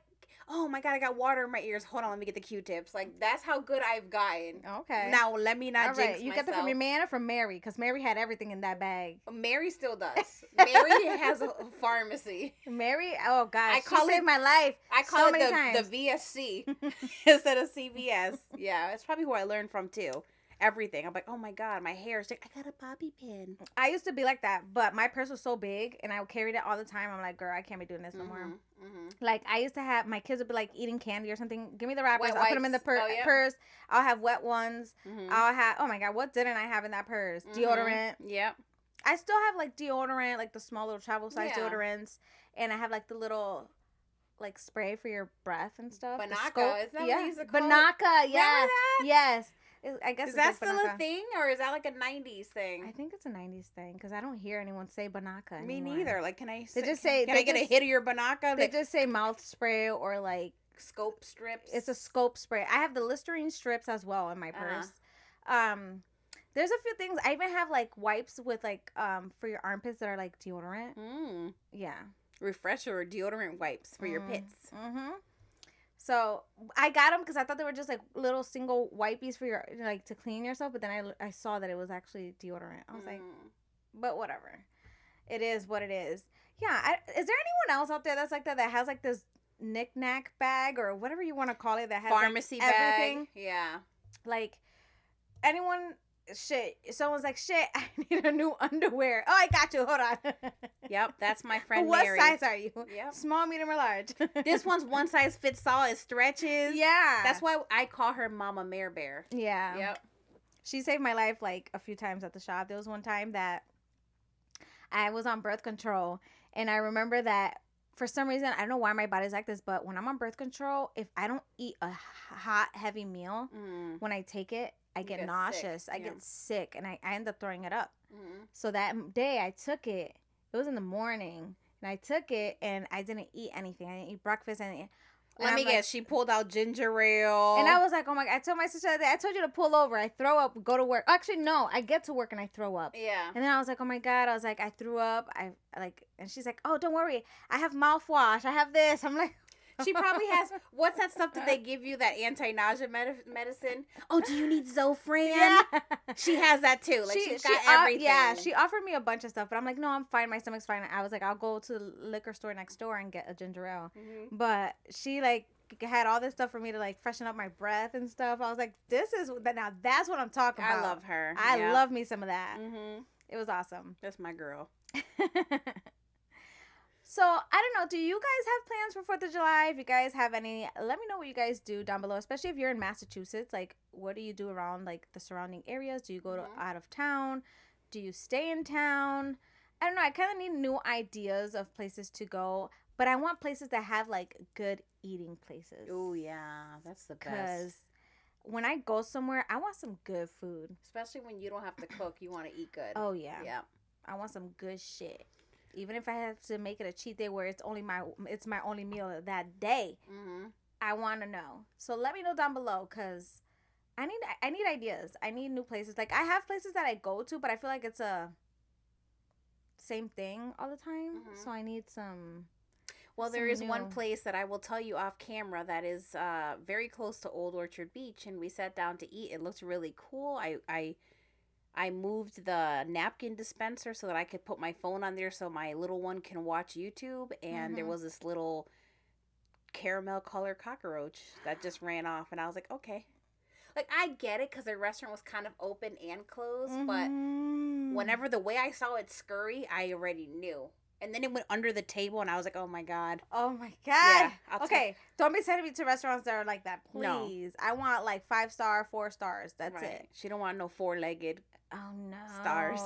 Speaker 2: oh my God, I got water in my ears. Hold on, let me get the Q-tips. Like, that's how good I've gotten.
Speaker 1: Okay.
Speaker 2: Now, let me not jinx
Speaker 1: You
Speaker 2: myself.
Speaker 1: get that from your man or from Mary? Because Mary had everything in that bag.
Speaker 2: Mary still does. Mary has a pharmacy.
Speaker 1: Mary, oh gosh, she saved my life.
Speaker 2: I call it the VSC instead of CVS. Yeah, it's probably who I learned from too. Everything. I'm like, oh my God, my hair is like, I got a bobby pin.
Speaker 1: I used to be like that, but my purse was so big and I carried it all the time. I'm like, girl, I can't be doing this no more. Mm-hmm. Like, I used to have, my kids would be like eating candy or something. Give me the wrappers. I'll put them in the purse. I'll have wet ones. Mm-hmm. I'll have, oh my God, what didn't I have in that purse? Mm-hmm. Deodorant.
Speaker 2: Yep.
Speaker 1: I still have like deodorant, like the small little travel size deodorants. And I have like the little like spray for your breath and stuff.
Speaker 2: Banaka. Is that what you used to call
Speaker 1: Banaka, yeah.
Speaker 2: Remember that?
Speaker 1: Yes. I guess
Speaker 2: is that still a thing, or is that like a 90s thing?
Speaker 1: I think it's a 90s thing because I don't hear anyone say Banaka anymore.
Speaker 2: Me neither. Like, can I?
Speaker 1: They just say.
Speaker 2: Can I get a hit of your Banaka?
Speaker 1: They just say mouth spray or like
Speaker 2: scope strips.
Speaker 1: It's a scope spray. I have the Listerine strips as well in my purse. There's a few things. I even have like wipes with like for your armpits that are like deodorant. Yeah.
Speaker 2: Refresher or deodorant wipes for your pits.
Speaker 1: Mm-hmm. So I got them because I thought they were just like little single wipies for your like to clean yourself. But then I saw that it was actually deodorant. I was like, but whatever, it is what it is. Yeah. Is there anyone else out there that's like that has like this knick-knack bag or whatever you want to call it that has
Speaker 2: pharmacy
Speaker 1: like,
Speaker 2: bag?
Speaker 1: Everything?
Speaker 2: Yeah.
Speaker 1: Like anyone. Shit, someone's like, shit, I need a new underwear. Oh, I got you. Hold on.
Speaker 2: Yep, that's my friend
Speaker 1: what
Speaker 2: Mary.
Speaker 1: What size are you?
Speaker 2: Yep.
Speaker 1: Small, medium, or large?
Speaker 2: This one's one size fits all. It stretches.
Speaker 1: Yeah.
Speaker 2: That's why I call her Mama Mare Bear.
Speaker 1: Yeah.
Speaker 2: Yep.
Speaker 1: She saved my life like a few times at the shop. There was one time that I was on birth control, and I remember that for some reason, I don't know why my body's like this, but when I'm on birth control, if I don't eat a hot, heavy meal, when I take it, I get nauseous. I get sick, and I end up throwing it up. So that day I took it. It was in the morning, and I took it, and I didn't eat anything. I didn't eat breakfast.
Speaker 2: Let me guess. She pulled out ginger ale.
Speaker 1: And I was like, oh my God. I told my sister that day, I told you to pull over. I throw up, go to work. Actually, no. I get to work, and I throw up.
Speaker 2: Yeah.
Speaker 1: And then I was like, oh my God. I was like, I threw up. And she's like, oh, don't worry. I have mouthwash. I have this. I'm like...
Speaker 2: She probably has, what's that stuff that they give you, that anti-nausea medicine? Oh, do you need Zofran? Yeah. She has that too. Like, she's got everything.
Speaker 1: Yeah, she offered me a bunch of stuff, but I'm like, no, I'm fine. My stomach's fine. I was like, I'll go to the liquor store next door and get a ginger ale. Mm-hmm. But she, like, had all this stuff for me to, like, freshen up my breath and stuff. I was like, now that's what I'm talking about.
Speaker 2: I love her.
Speaker 1: I love me some of that.
Speaker 2: Mm-hmm.
Speaker 1: It was awesome.
Speaker 2: That's my girl.
Speaker 1: So, I don't know. Do you guys have plans for 4th of July? If you guys have any, let me know what you guys do down below, especially if you're in Massachusetts. Like, what do you do around, like, the surrounding areas? Do you go to out of town? Do you stay in town? I don't know. I kind of need new ideas of places to go, but I want places that have, like, good eating places.
Speaker 2: Oh, yeah. That's the best.
Speaker 1: Because when I go somewhere, I want some good food.
Speaker 2: Especially when you don't have to cook. You want to eat good.
Speaker 1: Oh, yeah.
Speaker 2: Yeah.
Speaker 1: I want some good shit. Even if I have to make it a cheat day where it's my only meal that day, I want to know. So let me know down below because I need ideas. I need new places. Like I have places that I go to, but I feel like it's a same thing all the time. So I need some.
Speaker 2: Well, there is one place that I will tell you off camera that is very close to Old Orchard Beach, and we sat down to eat. It looks really cool. I moved the napkin dispenser so that I could put my phone on there so my little one can watch YouTube. And there was this little caramel colored cockroach that just ran off, and I was like, okay. Like, I get it, because the restaurant was kind of open and closed, but whenever the way I saw it scurry, I already knew. And then it went under the table, and I was like, oh, my God.
Speaker 1: Oh, my God. Yeah, okay, don't be sending me to restaurants that are like that, please. No. I want, like, 5-star, 4 stars. That's it.
Speaker 2: She don't want no 4-legged
Speaker 1: stars.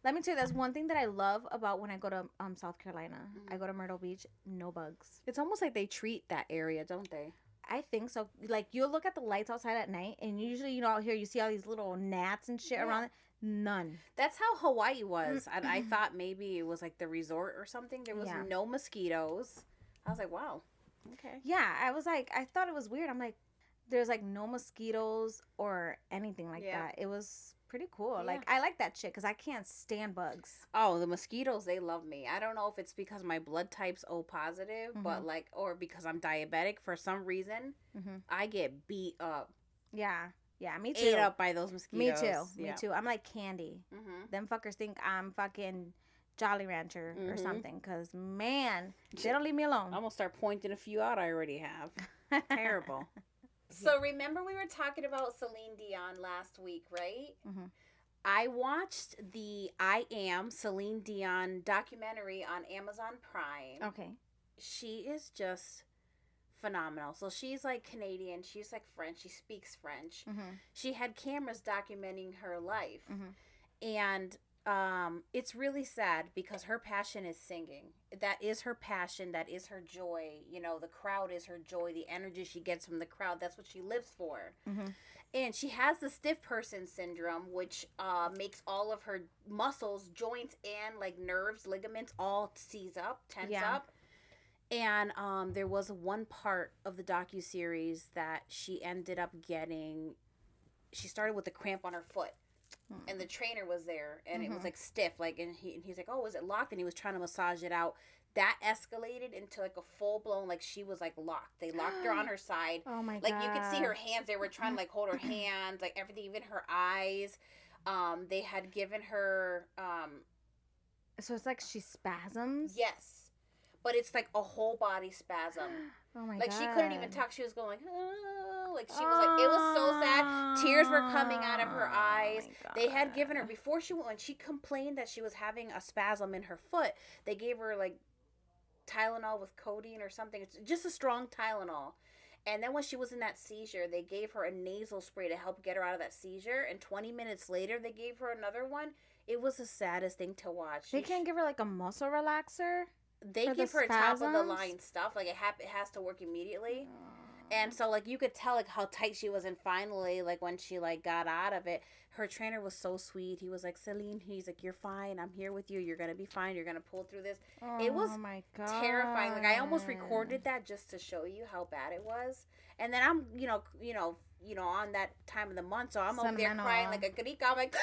Speaker 1: Let me tell you, that's one thing that I love about when I go to South Carolina. I go to Myrtle Beach, no bugs.
Speaker 2: It's almost like they treat that area, don't they?
Speaker 1: I think so. Like, you'll look at the lights outside at night, and usually, out here, you see all these little gnats and shit around it. None.
Speaker 2: That's how Hawaii was. And I thought maybe it was like the resort or something. There was no mosquitoes. I was like, wow. Okay.
Speaker 1: Yeah, I was like, I thought it was weird. I'm like, there's like no mosquitoes or anything like that. It was pretty cool. Yeah. Like, I like that shit because I can't stand bugs.
Speaker 2: Oh, the mosquitoes, they love me. I don't know if it's because my blood type's O positive, but like, or because I'm diabetic. For some reason, I get beat up.
Speaker 1: Yeah. Yeah, me too.
Speaker 2: Ate up by those mosquitoes.
Speaker 1: Me too. I'm like candy. Them fuckers think I'm fucking Jolly Rancher or something. Because, man, they don't leave me alone.
Speaker 2: I'm going to start pointing a few out I already have. Terrible. So, remember we were talking about Celine Dion last week, right? I watched the I Am Celine Dion documentary on Amazon Prime.
Speaker 1: Okay.
Speaker 2: She is just phenomenal. So she's like Canadian, she's like French, she speaks French. She had cameras documenting her life. And it's really sad because her passion is singing. That is her passion, that is her joy. The crowd is her joy, the energy she gets from the crowd, that's what she lives for. And she has the stiff person syndrome, which makes all of her muscles, joints, and like nerves, ligaments all seize up, tense up. And there was one part of the docuseries that she ended up getting. She started with a cramp on her foot, and the trainer was there, and it was like stiff, like, and he's like, "Oh, is it locked?" And he was trying to massage it out. That escalated into like a full blown, like she was like locked. They locked her on her side.
Speaker 1: Oh my God!
Speaker 2: Like you could see her hands. They were trying to like hold her hands, like everything, even her eyes. They had given her.
Speaker 1: So it's like she spasms.
Speaker 2: Yes. But it's like a whole body spasm.
Speaker 1: Oh my God.
Speaker 2: Like she couldn't even talk. She was going like, oh. Like she was like, it was so sad. Tears were coming out of her eyes. They had given her, before she went, when she complained that she was having a spasm in her foot, they gave her like Tylenol with codeine or something. It's just a strong Tylenol. And then when she was in that seizure, they gave her a nasal spray to help get her out of that seizure. And 20 minutes later, they gave her another one. It was the saddest thing to watch.
Speaker 1: They can't give her like a muscle relaxer?
Speaker 2: They give her top of the line stuff. Like, it has to work immediately. And so, like, you could tell, like, how tight she was. And finally, like, when she, like, got out of it, her trainer was so sweet. He was like, Celine, he's like, you're fine. I'm here with you. You're going to be fine. You're going to pull through this. It was terrifying. Like, I almost recorded that just to show you how bad it was. And then I'm, on that time of the month, so I'm over there crying like a grica. I'm like,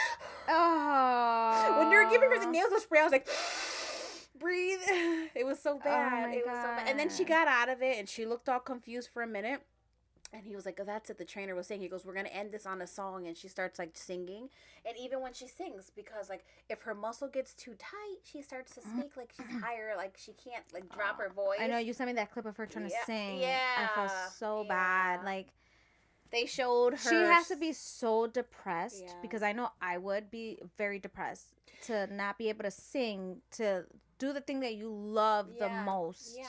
Speaker 2: oh. When they were giving her the nasal spray, I was like, breathe. It was so bad. It was so bad. And then she got out of it, and she looked all confused for a minute. And he was like, oh, that's it. The trainer was saying, he goes, we're going to end this on a song. And she starts like singing. And even when she sings, because like if her muscle gets too tight, she starts to speak like she's higher. Like she can't like drop her voice.
Speaker 1: I know, you sent me that clip of her trying to sing. Yeah. I felt so bad. Like,
Speaker 2: they showed her.
Speaker 1: She has to be so depressed because I know I would be very depressed to not be able to sing, to do the thing that you love the most.
Speaker 2: Yeah.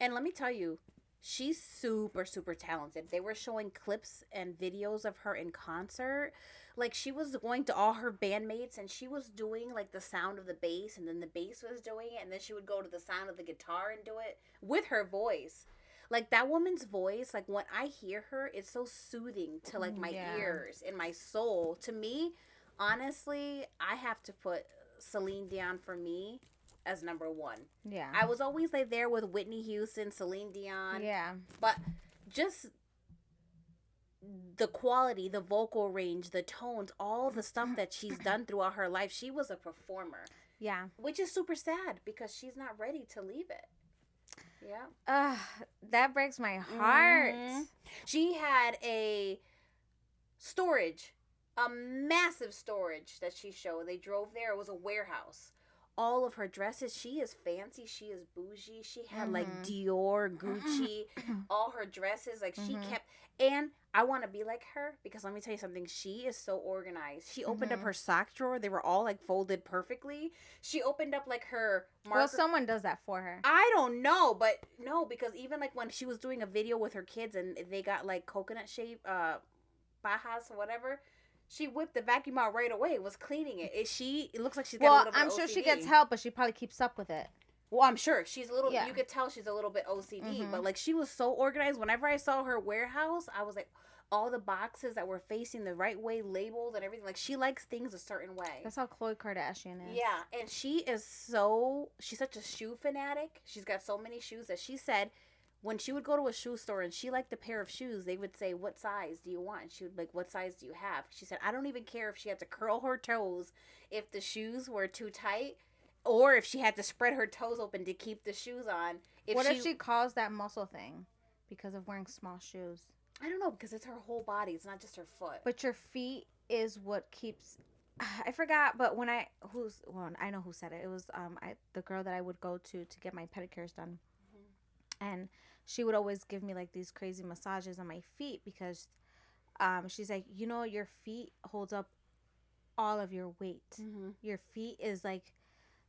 Speaker 2: And let me tell you, she's super, super talented. They were showing clips and videos of her in concert. Like, she was going to all her bandmates, and she was doing, like, the sound of the bass, and then the bass was doing it, and then she would go to the sound of the guitar and do it with her voice. Like, that woman's voice, like, when I hear her, it's so soothing to, like, my ears and my soul. To me, honestly, I have to put Celine Dion, for me, as number one.
Speaker 1: Yeah.
Speaker 2: I was always like there with Whitney Houston, Celine Dion.
Speaker 1: Yeah.
Speaker 2: But just the quality, the vocal range, the tones, all the stuff that she's done throughout her life, she was a performer.
Speaker 1: Yeah.
Speaker 2: Which is super sad because she's not ready to leave it. Yeah.
Speaker 1: That breaks my heart. Mm-hmm.
Speaker 2: She had a storage, a massive storage that she showed. They drove there. It was a warehouse. all of her dresses, she is fancy, she is bougie, she had like Dior, Gucci, all her dresses, like she kept, and I want to be like her because let me tell you something, she is so organized. She opened up her sock drawer, they were all like folded perfectly. She opened up like her
Speaker 1: well, someone does that for her.
Speaker 2: I don't know, but no, because even like when she was doing a video with her kids and they got like coconut shape bajas or whatever, she whipped the vacuum out right away. Was cleaning it. It looks like she's got a little bit
Speaker 1: I'm
Speaker 2: of
Speaker 1: sure
Speaker 2: OCD.
Speaker 1: she gets help, but she probably keeps up with it.
Speaker 2: Well, I'm sure she's a little. Yeah. You could tell she's a little bit OCD, but like she was so organized. Whenever I saw her warehouse, I was like, all the boxes that were facing the right way, labeled and everything. Like she likes things a certain way.
Speaker 1: That's how Khloe Kardashian is.
Speaker 2: Yeah, and she's such a shoe fanatic. She's got so many shoes that she said, when she would go to a shoe store and she liked a pair of shoes, they would say, what size do you want? And she would be like, what size do you have? She said, I don't even care if she had to curl her toes if the shoes were too tight or if she had to spread her toes open to keep the shoes on.
Speaker 1: If she calls that muscle thing because of wearing small shoes?
Speaker 2: I don't know, because it's her whole body. It's not just her foot.
Speaker 1: But your feet is what keeps... I forgot, but I know who said it. It was the girl that I would go to get my pedicures done. And she would always give me like these crazy massages on my feet because she's like, your feet holds up all of your weight. Your feet is like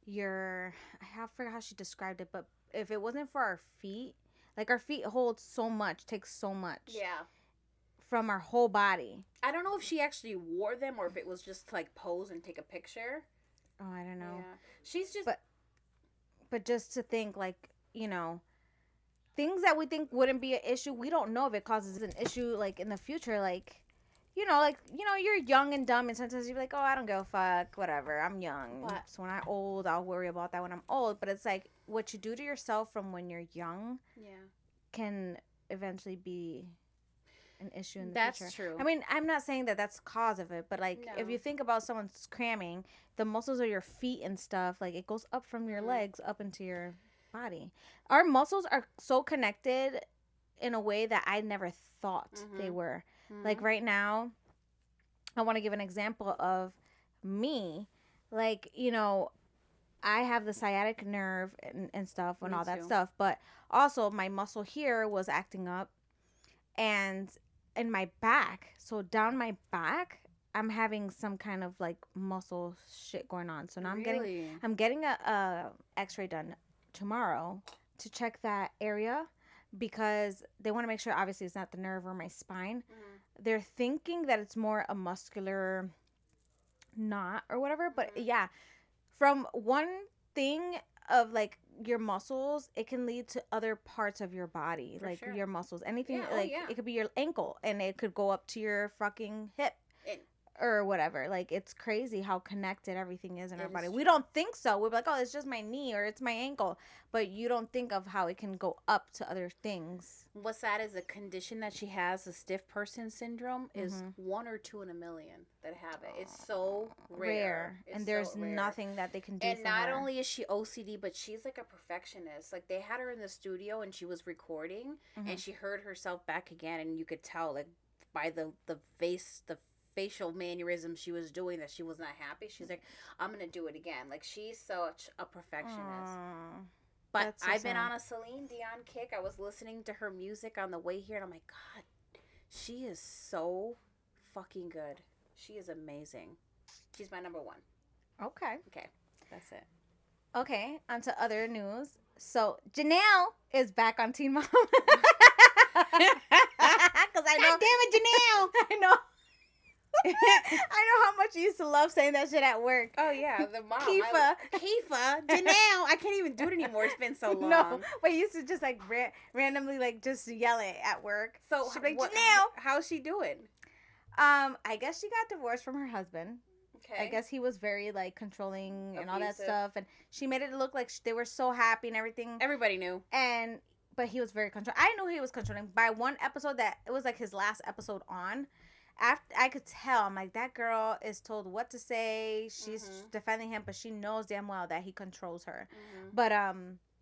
Speaker 1: I forgot how she described it, but if it wasn't for our feet, like our feet hold so much, takes so much.
Speaker 2: Yeah.
Speaker 1: From our whole body.
Speaker 2: I don't know if she actually wore them or if it was just to like pose and take a picture.
Speaker 1: Oh, I don't know.
Speaker 2: Yeah. She's just...
Speaker 1: But just to think like, things that we think wouldn't be an issue, we don't know if it causes an issue like in the future. Like, you're young and dumb and sometimes you're like, oh, I don't give a fuck, whatever, I'm young. So when I'm old, I'll worry about that when I'm old. But it's like what you do to yourself from when you're young can eventually be an issue in the future.
Speaker 2: That's true.
Speaker 1: I mean, I'm not saying that that's the cause of it, but like if you think about someone's cramming, the muscles of your feet and stuff, like it goes up from your legs up into your body. Our muscles are so connected in a way that I never thought they were. Like right now, I want to give an example of me. Like, I have the sciatic nerve and stuff and all that stuff, but also my muscle here was acting up and in my back. So down my back, I'm having some kind of like muscle shit going on. So now I'm getting a x-ray done tomorrow to check that area because they want to make sure obviously it's not the nerve or my spine. They're thinking that it's more a muscular knot or whatever, but yeah, from one thing of like your muscles, it can lead to other parts of your body. For like your muscles, anything it could be your ankle and it could go up to your fucking hip or whatever. Like it's crazy how connected everything is in our body. We don't think so. We're like, oh, it's just my knee or it's my ankle, but you don't think of how it can go up to other things.
Speaker 2: What's sad is a condition that she has, a stiff person syndrome, is 1 or 2 in a million that have it. It's so rare.
Speaker 1: And there's nothing that they can do.
Speaker 2: And not only is she OCD, but she's like a perfectionist. Like they had her in the studio and she was recording and she heard herself back again, and you could tell like by the facial mannerisms she was doing that she was not happy. She's like, I'm gonna do it again. Like she's such a perfectionist. But I've been on a Celine Dion kick. I was listening to her music on the way here and I'm like, God, she is so fucking good. She is amazing. She's my number 1.
Speaker 1: Okay,
Speaker 2: that's it.
Speaker 1: Okay, on to other news. So Genelle is back on Teen Mom. Because I know,
Speaker 2: God damn it, Genelle.
Speaker 1: I know how much you used to love saying that shit at work.
Speaker 2: Oh yeah, the mom.
Speaker 1: Kifa,
Speaker 2: Genelle. I can't even do it anymore. It's been so long.
Speaker 1: No, but you used to just like randomly like just yell it at work.
Speaker 2: So
Speaker 1: she'd be like, Genelle,
Speaker 2: how's she doing?
Speaker 1: I guess she got divorced from her husband.
Speaker 2: Okay.
Speaker 1: I guess he was very like controlling and all that stuff, and she made it look like they were so happy and everything.
Speaker 2: Everybody knew.
Speaker 1: But he was very controlling. I knew he was controlling by one episode that it was like his last episode on. After I could tell, I'm like, that girl is told what to say. She's defending him, but she knows damn well that he controls her. But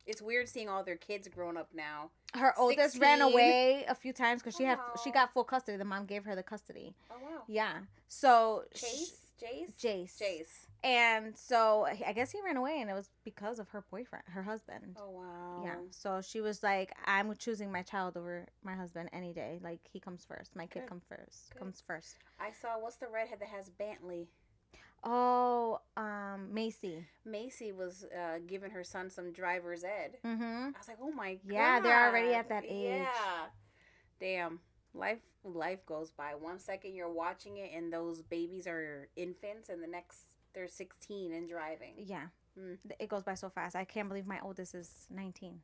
Speaker 2: it's weird seeing all their kids grown up now.
Speaker 1: Her oldest 16. Ran away a few times because she got full custody. The mom gave her the custody.
Speaker 2: Oh wow.
Speaker 1: Yeah. So
Speaker 2: Chase. Jace.
Speaker 1: And so I guess he ran away, and it was because of her boyfriend, her husband.
Speaker 2: Oh, wow.
Speaker 1: Yeah. So she was like, I'm choosing my child over my husband any day. Like, he comes first. My kid comes first.
Speaker 2: I saw, what's the redhead that has Bentley?
Speaker 1: Oh, Macy.
Speaker 2: Macy was giving her son some driver's ed.
Speaker 1: Mm-hmm.
Speaker 2: I was like, oh my God.
Speaker 1: Yeah, they're already at that age.
Speaker 2: Yeah. Damn. Life goes by. 1 second you're watching it and those babies are infants, and the next they're 16 and driving.
Speaker 1: Yeah. It goes by so fast. I can't believe my oldest is 19.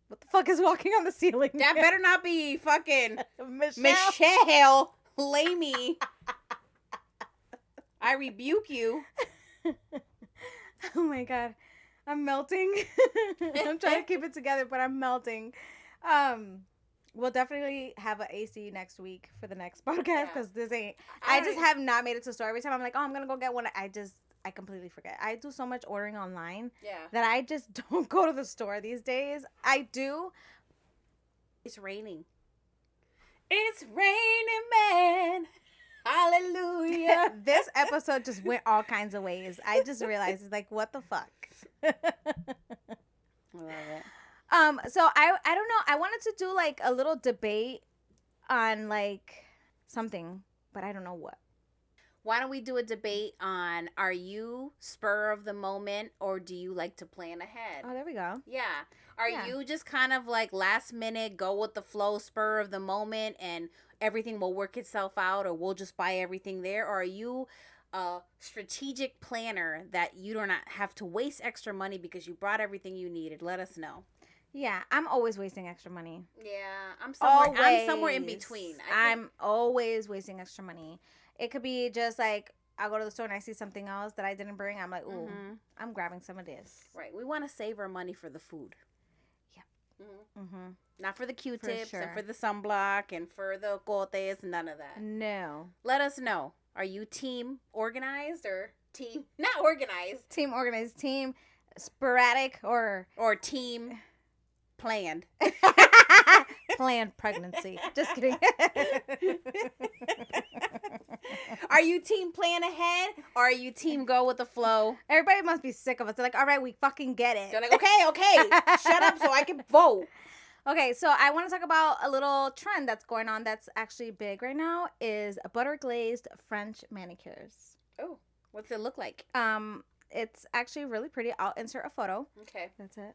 Speaker 1: What the fuck is walking on the ceiling?
Speaker 2: That better not be fucking
Speaker 1: Michelle
Speaker 2: Lamy. I rebuke you.
Speaker 1: Oh my God. I'm melting. I'm trying to keep it together, but I'm melting. We'll definitely have an AC next week for the next podcast, because this ain't. I just have not made it to the store. Every time I'm like, oh, I'm gonna go get one, I completely forget. I do so much ordering online that I just don't go to the store these days. I do.
Speaker 2: It's raining. It's raining, man. Hallelujah.
Speaker 1: This episode just went all kinds of ways. I just realized, it's like, what the fuck?
Speaker 2: I love it.
Speaker 1: So I don't know. I wanted to do like a little debate on like something, but I don't know what.
Speaker 2: Why don't we do a debate on, are you spur of the moment, or do you like to plan ahead?
Speaker 1: Oh, there we go.
Speaker 2: Yeah. Are you just kind of like last minute, go with the flow, spur of the moment, and everything will work itself out, or we'll just buy everything there? Or are you a strategic planner that you do not have to waste extra money because you brought everything you needed? Let us know.
Speaker 1: Yeah, I'm always wasting extra money.
Speaker 2: Yeah, I'm somewhere in between.
Speaker 1: I'm always wasting extra money. It could be just like, I'll go to the store and I see something else that I didn't bring. I'm like, ooh, I'm grabbing some of this.
Speaker 2: Right. We want to save our money for the food.
Speaker 1: Yeah. Mm-hmm.
Speaker 2: Not for the Q-tips and for the sunblock and for the cotes, none of that.
Speaker 1: No.
Speaker 2: Let us know. Are you team organized or team not organized?
Speaker 1: Team organized, team sporadic, or
Speaker 2: team planned.
Speaker 1: Planned pregnancy. Just kidding.
Speaker 2: Are you team plan ahead, or are you team go with the flow?
Speaker 1: Everybody must be sick of us. They're like, all right, we fucking get it.
Speaker 2: They're like, okay, shut up so I can vote.
Speaker 1: Okay, so I want to talk about a little trend that's going on that's actually big right now, is butter glazed French manicures.
Speaker 2: Oh, what's it look like?
Speaker 1: It's actually really pretty. I'll insert a photo.
Speaker 2: Okay.
Speaker 1: That's it.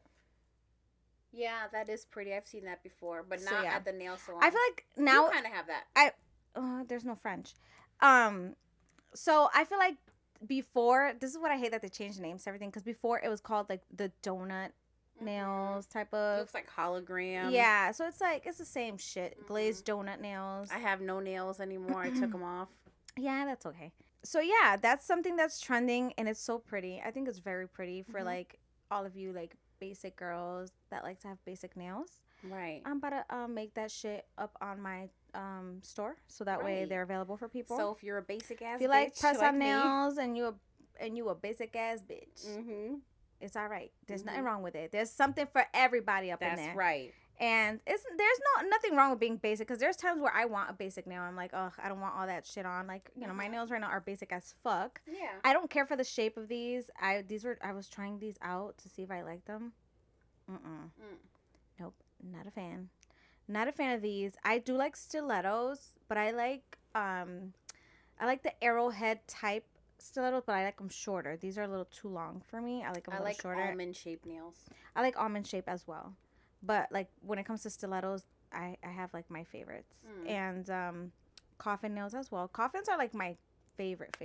Speaker 2: Yeah, that is pretty. I've seen that before, but not at the nail salon.
Speaker 1: I feel like now
Speaker 2: you kind of have that.
Speaker 1: There's no French. So I feel like before, this is what I hate, that they changed the names to everything, because before it was called like the donut nails type of.
Speaker 2: It looks like hologram.
Speaker 1: Yeah, so it's like, it's the same shit. Glazed donut nails.
Speaker 2: I have no nails anymore. I took them off.
Speaker 1: Yeah, that's okay. So yeah, that's something that's trending, and it's so pretty. I think it's very pretty for like all of you like basic girls that like to have basic nails.
Speaker 2: Right.
Speaker 1: I'm about to make that shit up on my store, so that way they're available for people.
Speaker 2: So if you're a basic ass,
Speaker 1: if you like press on nails and you a basic ass bitch, it's all right. There's nothing wrong with it. There's something for everybody up in there.
Speaker 2: That's right.
Speaker 1: And there's nothing wrong with being basic, because there's times where I want a basic nail. I'm like, oh, I don't want all that shit on. Like, you know, my nails right now are basic as fuck.
Speaker 2: Yeah.
Speaker 1: I don't care for the shape of these. I was trying these out to see if I like them. Nope, not a fan. Not a fan of these. I do like stilettos, but I like the arrowhead type stilettos, but I like them shorter. These are a little too long for me. I like them a little shorter. I like
Speaker 2: almond shaped nails.
Speaker 1: I like almond shape as well. But like when it comes to stilettos, I have like my favorites. And coffin nails as well. Coffins are like my favorite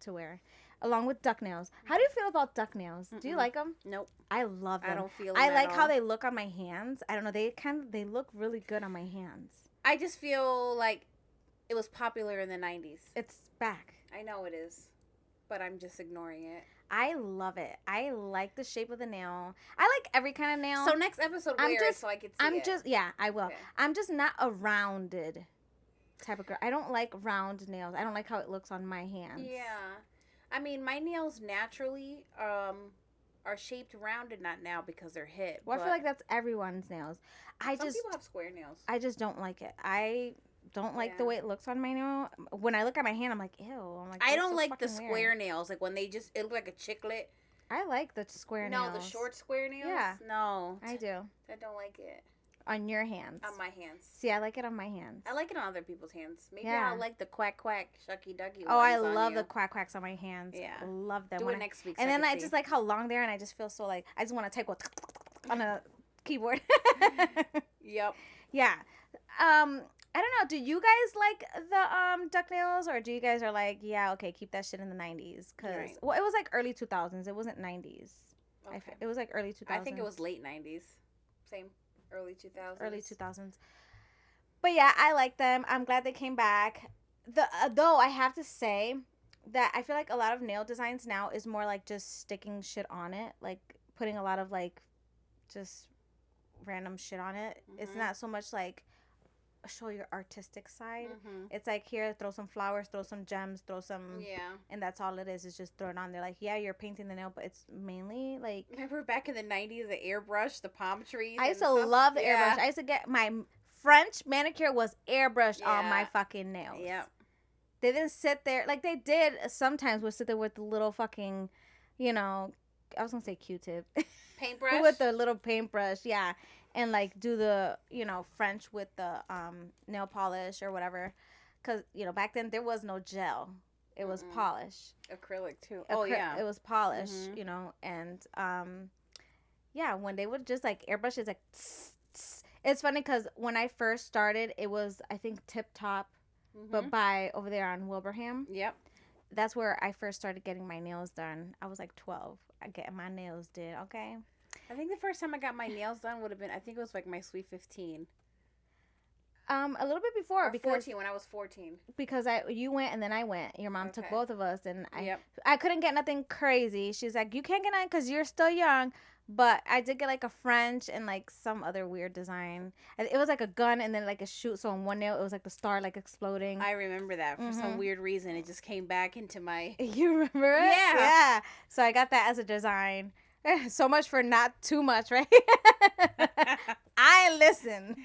Speaker 1: to wear, along with duck nails. How do you feel about duck nails? Do you like them?
Speaker 2: Nope.
Speaker 1: I love them.
Speaker 2: I don't feel them
Speaker 1: I like
Speaker 2: at
Speaker 1: how
Speaker 2: all.
Speaker 1: they look on my hands. I don't know. They look really good on my hands.
Speaker 2: I just feel like it was popular in the 90s.
Speaker 1: It's back.
Speaker 2: I know it is, but I'm just ignoring it.
Speaker 1: I love it. I like the shape of the nail. I like every kind of nail.
Speaker 2: So next episode, wear it so I can see it.
Speaker 1: Yeah, I will. Okay. I'm just not a rounded type of girl. I don't like round nails. I don't like how it looks on my hands.
Speaker 2: Yeah. I mean, my nails naturally are shaped rounded, not now because they're hit.
Speaker 1: Well, I feel like that's everyone's nails.
Speaker 2: Some people have square nails.
Speaker 1: I just don't like it. don't like the way it looks on my nail. When I look at my hand, I'm like, ew. I'm like,
Speaker 2: I don't
Speaker 1: so
Speaker 2: like the square
Speaker 1: weird.
Speaker 2: nails. Like when they just, it look like a chiclet.
Speaker 1: I like the square nails.
Speaker 2: No, the short square nails?
Speaker 1: Yeah.
Speaker 2: No.
Speaker 1: I do.
Speaker 2: I don't like it.
Speaker 1: On your hands.
Speaker 2: On my hands.
Speaker 1: See, I like it on my hands.
Speaker 2: I like it on other people's hands. Maybe I'll like the quack quack, shucky ducky.
Speaker 1: Oh, I love the quack quacks on my hands.
Speaker 2: Yeah.
Speaker 1: Love them.
Speaker 2: Do it next week.
Speaker 1: And then I just like how long they are, and I just feel so like, I just want to take one on a keyboard.
Speaker 2: Yep.
Speaker 1: Yeah. I don't know. Do you guys like the duck nails, or do you guys are like, yeah, okay, keep that shit in the 90s? Because, well, it was like early 2000s. It wasn't 90s. Okay. It was like early 2000s.
Speaker 2: I think it was late 90s. Same. Early 2000s.
Speaker 1: Early 2000s. But yeah, I like them. I'm glad they came back. Though I have to say that I feel like a lot of nail designs now is more like just sticking shit on it. Like putting a lot of like just random shit on it. Mm-hmm. It's not so much like show your artistic side. Mm-hmm. It's like, here, throw some flowers, throw some gems, throw some, and that's all it is. It's just throw it on there. Like, yeah, you're painting the nail, but it's mainly like,
Speaker 2: remember back in the 90s, the airbrush, the palm trees.
Speaker 1: I used to love the airbrush. I used to get my French manicure was airbrushed on my fucking nails.
Speaker 2: Yeah.
Speaker 1: They didn't sit there like they did sometimes. Would sit there with the little fucking, I was gonna say Q-tip,
Speaker 2: paintbrush
Speaker 1: with the little paintbrush, yeah. And, like, do the, French with the nail polish or whatever. Because, back then there was no gel. It was polish.
Speaker 2: Acrylic, too. Yeah.
Speaker 1: It was polish, And, yeah, when they would just, like, airbrush, it's like, tss, tss. It's funny because when I first started, it was, I think, Tip Top, but by over there on Wilbraham.
Speaker 2: Yep.
Speaker 1: That's where I first started getting my nails done. I was, like, 12. I get my nails did, okay?
Speaker 2: I think the first time I got my nails done would have been, I think it was like my sweet 15.
Speaker 1: A little bit before,
Speaker 2: because 14, when I was 14.
Speaker 1: Because you went and then I went. Your mom took both of us, and I couldn't get nothing crazy. She's like, you can't get nothing because you're still young. But I did get like a French and like some other weird design. It was like a gun and then like a shoot. So on one nail, it was like the star like exploding.
Speaker 2: I remember that for some weird reason. It just came back into my.
Speaker 1: You remember it?
Speaker 2: Yeah.
Speaker 1: Yeah. So I got that as a design. So much for not too much, right? I listen.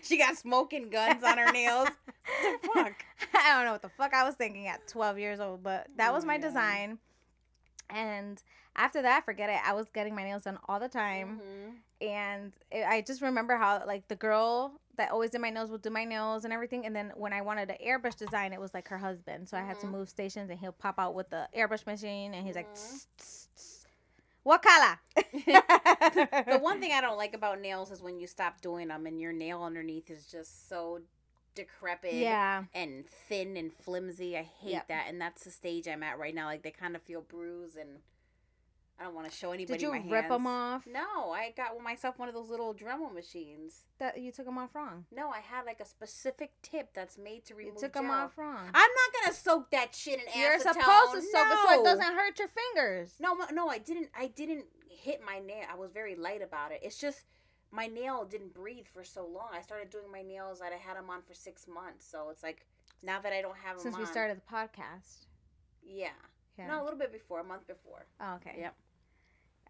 Speaker 2: She got smoking guns on her nails. What the fuck?
Speaker 1: I don't know what the fuck I was thinking at 12 years old, but that was my design. And after that, forget it. I was getting my nails done all the time. And I just remember how, like, the girl that always did my nails would do my nails and everything. And then when I wanted an airbrush design, it was, like, her husband. So I had to move stations, and he'll pop out with the airbrush machine. And he's like, tss, tss, tss. What color?
Speaker 2: The one thing I don't like about nails is when you stop doing them and your nail underneath is just so decrepit and thin and flimsy. I hate that. And that's the stage I'm at right now. Like, they kind of feel bruised, and I don't want to show anybody my hands.
Speaker 1: Did you rip them off?
Speaker 2: No, I got myself one of those little Dremel machines.
Speaker 1: That you took them off wrong?
Speaker 2: No, I had like a specific tip that's made to remove
Speaker 1: You took them off wrong.
Speaker 2: I'm not going to soak that shit in acetone.
Speaker 1: You're supposed to soak it so it doesn't hurt your fingers.
Speaker 2: No, I didn't hit my nail. I was very light about it. It's just my nail didn't breathe for so long. I started doing my nails that I had them on for 6 months. So it's like, now that I don't have them
Speaker 1: Since we started the podcast.
Speaker 2: Yeah. No, a little bit before, a month before.
Speaker 1: Oh, okay.
Speaker 2: Yep.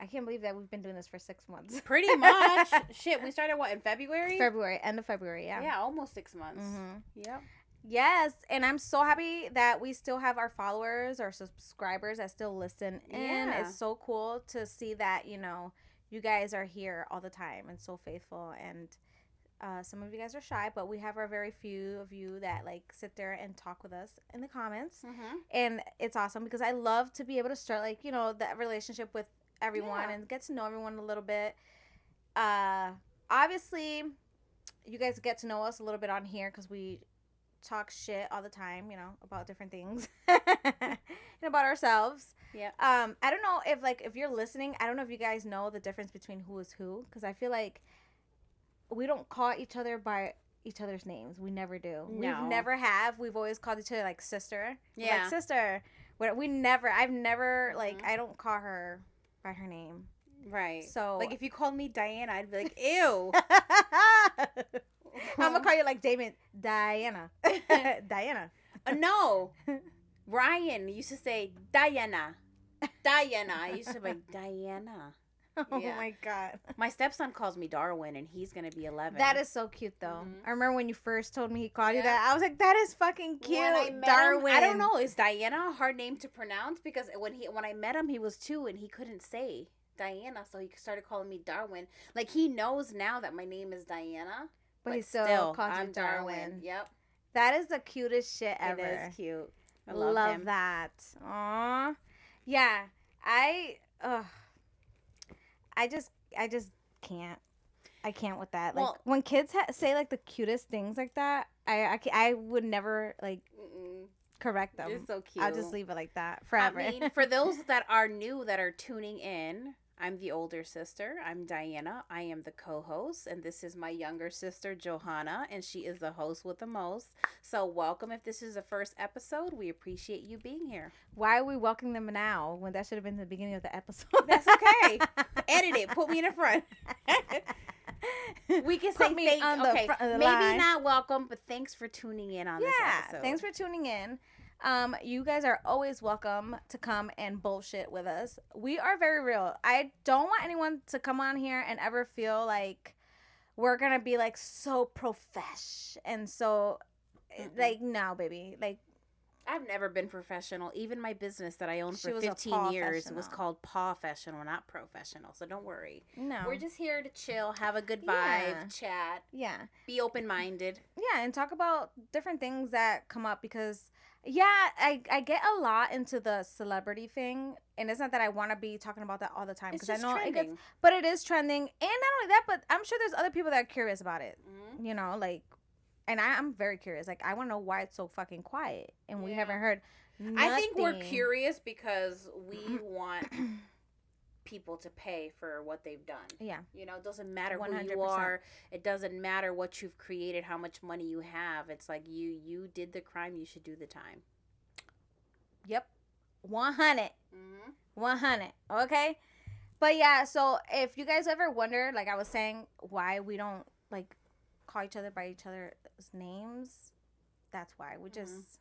Speaker 1: I can't believe that we've been doing this for 6 months.
Speaker 2: Pretty much. Shit, we started in February?
Speaker 1: End of February, yeah.
Speaker 2: Yeah, almost 6 months. Yep.
Speaker 1: Yes, and I'm so happy that we still have our followers, our subscribers that still listen in. Yeah. It's so cool to see that, you guys are here all the time and so faithful. And some of you guys are shy, but we have our very few of you that like sit there and talk with us in the comments. And it's awesome because I love to be able to start like, that relationship with everyone and get to know everyone a little bit. Obviously, you guys get to know us a little bit on here because we talk shit all the time, about different things and about ourselves.
Speaker 2: Yeah.
Speaker 1: I don't know if you're listening, I don't know if you guys know the difference between who is who, because I feel like we don't call each other by each other's names. We never do.
Speaker 2: No.
Speaker 1: We've never have. We've always called each other like sister.
Speaker 2: Yeah.
Speaker 1: Like sister. I've never like I don't call her by her name.
Speaker 2: Right.
Speaker 1: So
Speaker 2: like if you called me Diana, I'd be like, ew.
Speaker 1: I'm gonna call you like Diana. Diana.
Speaker 2: No. Ryan used to say Diana. I used to be like, Diana.
Speaker 1: Oh my God.
Speaker 2: My stepson calls me Darwin, and he's gonna be 11.
Speaker 1: That is so cute, though. I remember when you first told me he called you that. I was like, that is fucking cute. When I met Darwin.
Speaker 2: Him, I don't know. Is Diana a hard name to pronounce? Because when I met him, he was 2 and he couldn't say Diana, so he started calling me Darwin. Like, he knows now that my name is Diana, but he still calls you Darwin. Yep.
Speaker 1: That is the cutest shit ever.
Speaker 2: It is cute. I
Speaker 1: love
Speaker 2: him.
Speaker 1: that. Aww. Yeah. I just can't. I can't with that. Like, when kids say like the cutest things like that, I would never like correct them.
Speaker 2: It's so cute.
Speaker 1: I'll just leave it like that forever.
Speaker 2: I mean, for those that are new that are tuning in, I'm the older sister. I'm Diana. I am the co-host, and this is my younger sister, Johanna, and she is the host with the most. So welcome. If this is the first episode, we appreciate you being here.
Speaker 1: Why are we welcoming them now when that should have been the beginning of the episode?
Speaker 2: That's okay. Edit it. Put me in the front. We can say
Speaker 1: me on the front of the
Speaker 2: maybe
Speaker 1: line.
Speaker 2: not welcome, but thanks for tuning in on this episode.
Speaker 1: Thanks for tuning in. You guys are always welcome to come and bullshit with us. We are very real. I don't want anyone to come on here and ever feel like we're gonna be like so profesh and so like, no, baby. Like,
Speaker 2: I've never been professional. Even my business that I owned for 15 years was called Pawfessional, not professional. So don't worry. No. We're just here to chill, have a good vibe, chat.
Speaker 1: Yeah.
Speaker 2: Be open-minded.
Speaker 1: Yeah, and talk about different things that come up because, I get a lot into the celebrity thing. And it's not that I want to be talking about that all the time.
Speaker 2: Because I know
Speaker 1: trending. It gets, but it is trending. And not only that, but I'm sure there's other people that are curious about it. Mm-hmm. You know, like... And I'm very curious. Like, I want to know why it's so fucking quiet. And we haven't heard nothing.
Speaker 2: I think we're curious because we want people to pay for what they've done. Yeah. You know, it doesn't matter 100%. Who you are. It doesn't matter what you've created, how much money you have. It's like you did the crime, you should do the time.
Speaker 1: Yep. 100. 100. Okay? But yeah, so if you guys ever wonder, like I was saying, why we don't, like, call each other by each other's names, that's why. We just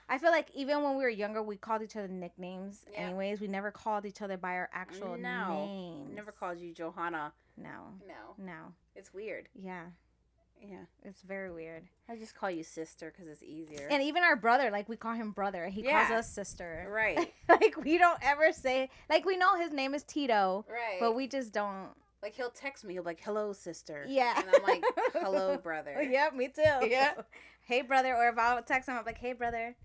Speaker 1: I feel like even when we were younger we called each other nicknames anyways. We never called each other by our actual names.
Speaker 2: Never called you Johanna.
Speaker 1: No.
Speaker 2: It's weird.
Speaker 1: Yeah, it's very weird.
Speaker 2: I just call you sister because it's easier.
Speaker 1: And even our brother, like, we call him brother, he calls us sister,
Speaker 2: right?
Speaker 1: Like, we don't ever say, like, we know his name is Tito, right, but we just don't.
Speaker 2: Like, he'll text me. He'll be like, hello, sister.
Speaker 1: Yeah.
Speaker 2: And I'm like, hello, brother.
Speaker 1: Yeah, me too. Yeah. Hey, brother. Or if I'll text him, I'm like, hey, brother.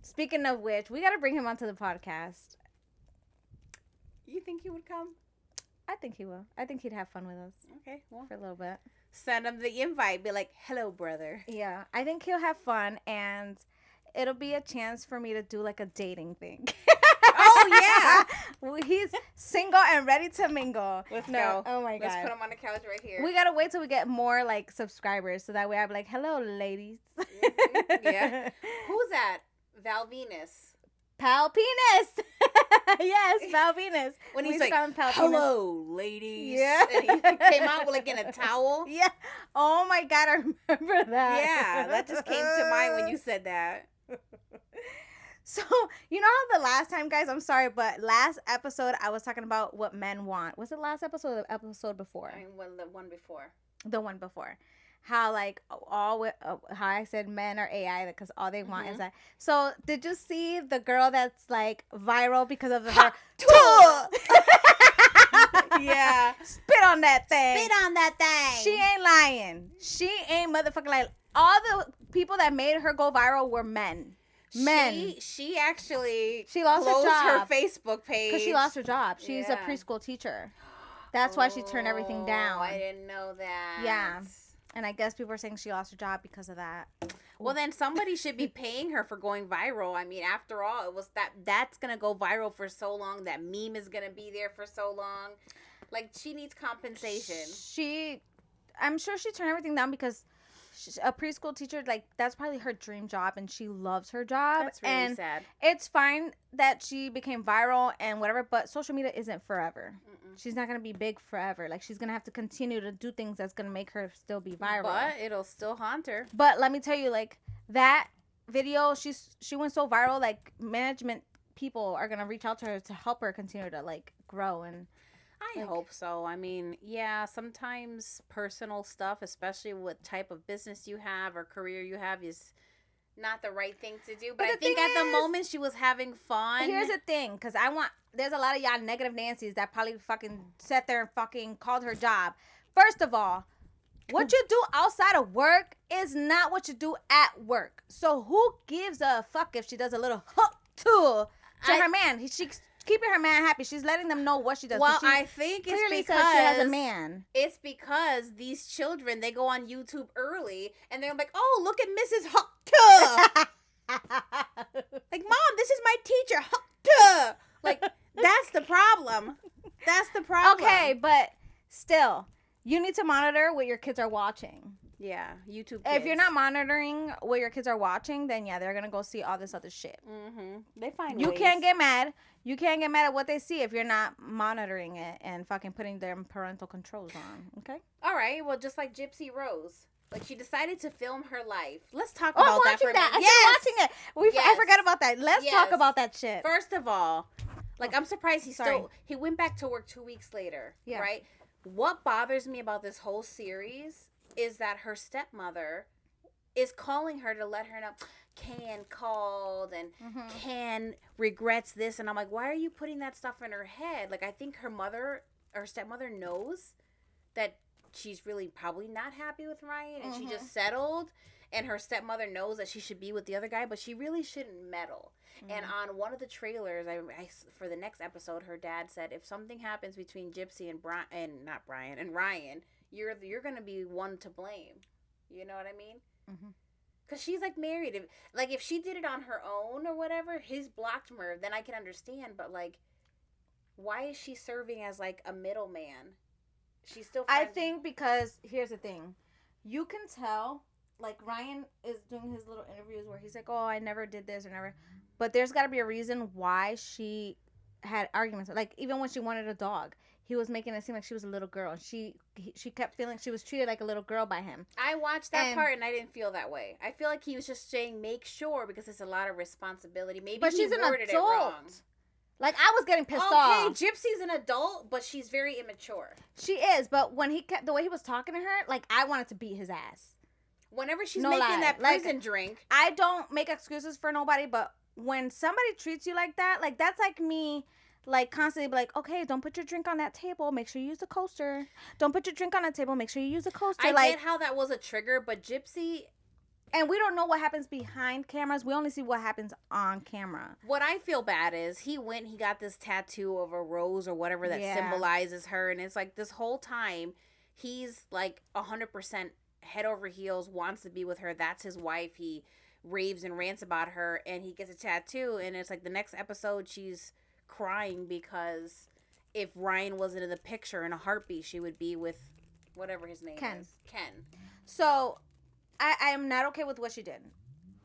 Speaker 1: Speaking of which, we got to bring him onto the podcast.
Speaker 2: You think he would come?
Speaker 1: I think he will. I think he'd have fun with us.
Speaker 2: Okay, well.
Speaker 1: For a little bit.
Speaker 2: Send him the invite. Be like, hello, brother.
Speaker 1: Yeah. I think he'll have fun, and it'll be a chance for me to do, like, a dating thing.
Speaker 2: Oh, yeah.
Speaker 1: He's single and ready to mingle.
Speaker 2: Let's go.
Speaker 1: Oh, my God.
Speaker 2: Let's put him on the couch right here.
Speaker 1: We got to wait till we get more, like, subscribers. So that way I'll be like, hello, ladies.
Speaker 2: Yeah. Who's that? Val Venus.
Speaker 1: Pal Penis. Yes, Pal Venus.
Speaker 2: When he's like, hello, ladies. Yeah. And he came out with, like, in a towel.
Speaker 1: Yeah. Oh, my God. I remember that.
Speaker 2: Yeah. That just came to mind when you said that.
Speaker 1: So, you know how the last time, guys, I'm sorry, but last episode I was talking about what men want. Was it last episode or the episode before?
Speaker 2: I mean, well, the one before.
Speaker 1: The one before. How, like, how I said men are AI because all they want is that. So, did you see the girl that's, like, viral because of her tool? Yeah. Spit on that thing.
Speaker 2: Spit on that thing.
Speaker 1: She ain't lying. She ain't motherfucking lying. All the people that made her go viral were men.
Speaker 2: She actually
Speaker 1: lost
Speaker 2: closed
Speaker 1: her
Speaker 2: Facebook page
Speaker 1: because she lost her job. She's a preschool teacher. That's why she turned everything down.
Speaker 2: I didn't know that.
Speaker 1: Yeah, and I guess people are saying she lost her job because of that.
Speaker 2: Well, then somebody should be paying her for going viral. I mean, after all, it was that's gonna go viral for so long. That meme is gonna be there for so long. Like, she needs compensation.
Speaker 1: I'm sure she turned everything down because she's a preschool teacher, like, that's probably her dream job, and she loves her job.
Speaker 2: That's really sad.
Speaker 1: It's fine that she became viral and whatever, but social media isn't forever. She's not going to be big forever. Like, she's going to have to continue to do things that's going to make her still be viral.
Speaker 2: But it'll still haunt her.
Speaker 1: But let me tell you, like, that video, she went so viral, like, management people are going to reach out to her to help her continue to, like, grow. And
Speaker 2: I hope so. I mean, yeah, sometimes personal stuff, especially what type of business you have or career you have, is not the right thing to do. But I think at the moment she was having fun.
Speaker 1: Here's the thing, because there's a lot of y'all negative Nancy's that probably fucking sat there and fucking called her job. First of all, what you do outside of work is not what you do at work. So who gives a fuck if she does a little hook to her man? She's keeping her man happy. She's letting them know what she does.
Speaker 2: Well, I think it's because
Speaker 1: she has a man.
Speaker 2: It's because these children, they go on YouTube early and they're like, oh, look at Mrs. Hookta. Like, Mom, this is my teacher, Hookta. Like, that's the problem. That's the problem.
Speaker 1: Okay, but still, you need to monitor what your kids are watching.
Speaker 2: Yeah, YouTube kids.
Speaker 1: If you're not monitoring what your kids are watching, then yeah, they're going to go see all this other shit.
Speaker 2: Mm-hmm. They find
Speaker 1: You
Speaker 2: ways.
Speaker 1: can't get mad. You can't get mad at what they see if you're not monitoring it and fucking putting their parental controls on, okay?
Speaker 2: All right, well, just like Gypsy Rose. Like, she decided to film her life. Let's talk about that for a minute.
Speaker 1: I'm watching it. I forgot about that. Let's talk about that shit.
Speaker 2: First of all, like, I'm surprised he went back to work 2 weeks later, right? What bothers me about this whole series is that her stepmother is calling her to let her know Can called and Can regrets this. And I'm like, why are you putting that stuff in her head? Like, I think her stepmother knows that she's really probably not happy with Ryan and she just settled. And her stepmother knows that she should be with the other guy, but she really shouldn't meddle. And on one of the trailers, I for the next episode, her dad said, if something happens between Gypsy and Ryan, you're gonna be one to blame. You know what I mean? Because she's like married. If she did it on her own or whatever, his blocked her, then I can understand. But like, why is she serving as like a middleman? She's still.
Speaker 1: I think because here's the thing, you can tell. Like, Ryan is doing his little interviews where he's like, oh, I never did this or never. But there's got to be a reason why she had arguments. Like, even when she wanted a dog, he was making it seem like she was a little girl. And she kept feeling she was treated like a little girl by him.
Speaker 2: I watched that part and I didn't feel that way. I feel like he was just saying, make sure, because it's a lot of responsibility. Maybe
Speaker 1: but she's an adult.
Speaker 2: It wrong.
Speaker 1: Like, I was getting pissed off.
Speaker 2: Okay, Gypsy's an adult, but she's very immature.
Speaker 1: She is, but when the way he was talking to her, like, I wanted to beat his ass.
Speaker 2: Whenever she's making that prison drink.
Speaker 1: I don't make excuses for nobody, but when somebody treats you like that, like, that's like me, like, constantly be like, okay, don't put your drink on that table. Make sure you use the coaster. Don't put your drink on that table. Make sure you use the coaster.
Speaker 2: I get how that was a trigger, but Gypsy...
Speaker 1: And we don't know what happens behind cameras. We only see what happens on camera.
Speaker 2: What I feel bad is he got this tattoo of a rose or whatever that symbolizes her. And it's like this whole time, he's like 100% head over heels, wants to be with her. That's his wife. He raves and rants about her, and he gets a tattoo, and it's like the next episode she's crying because if Ryan wasn't in the picture in a heartbeat, she would be with whatever his name is. Ken.
Speaker 1: So I am not okay with what she did.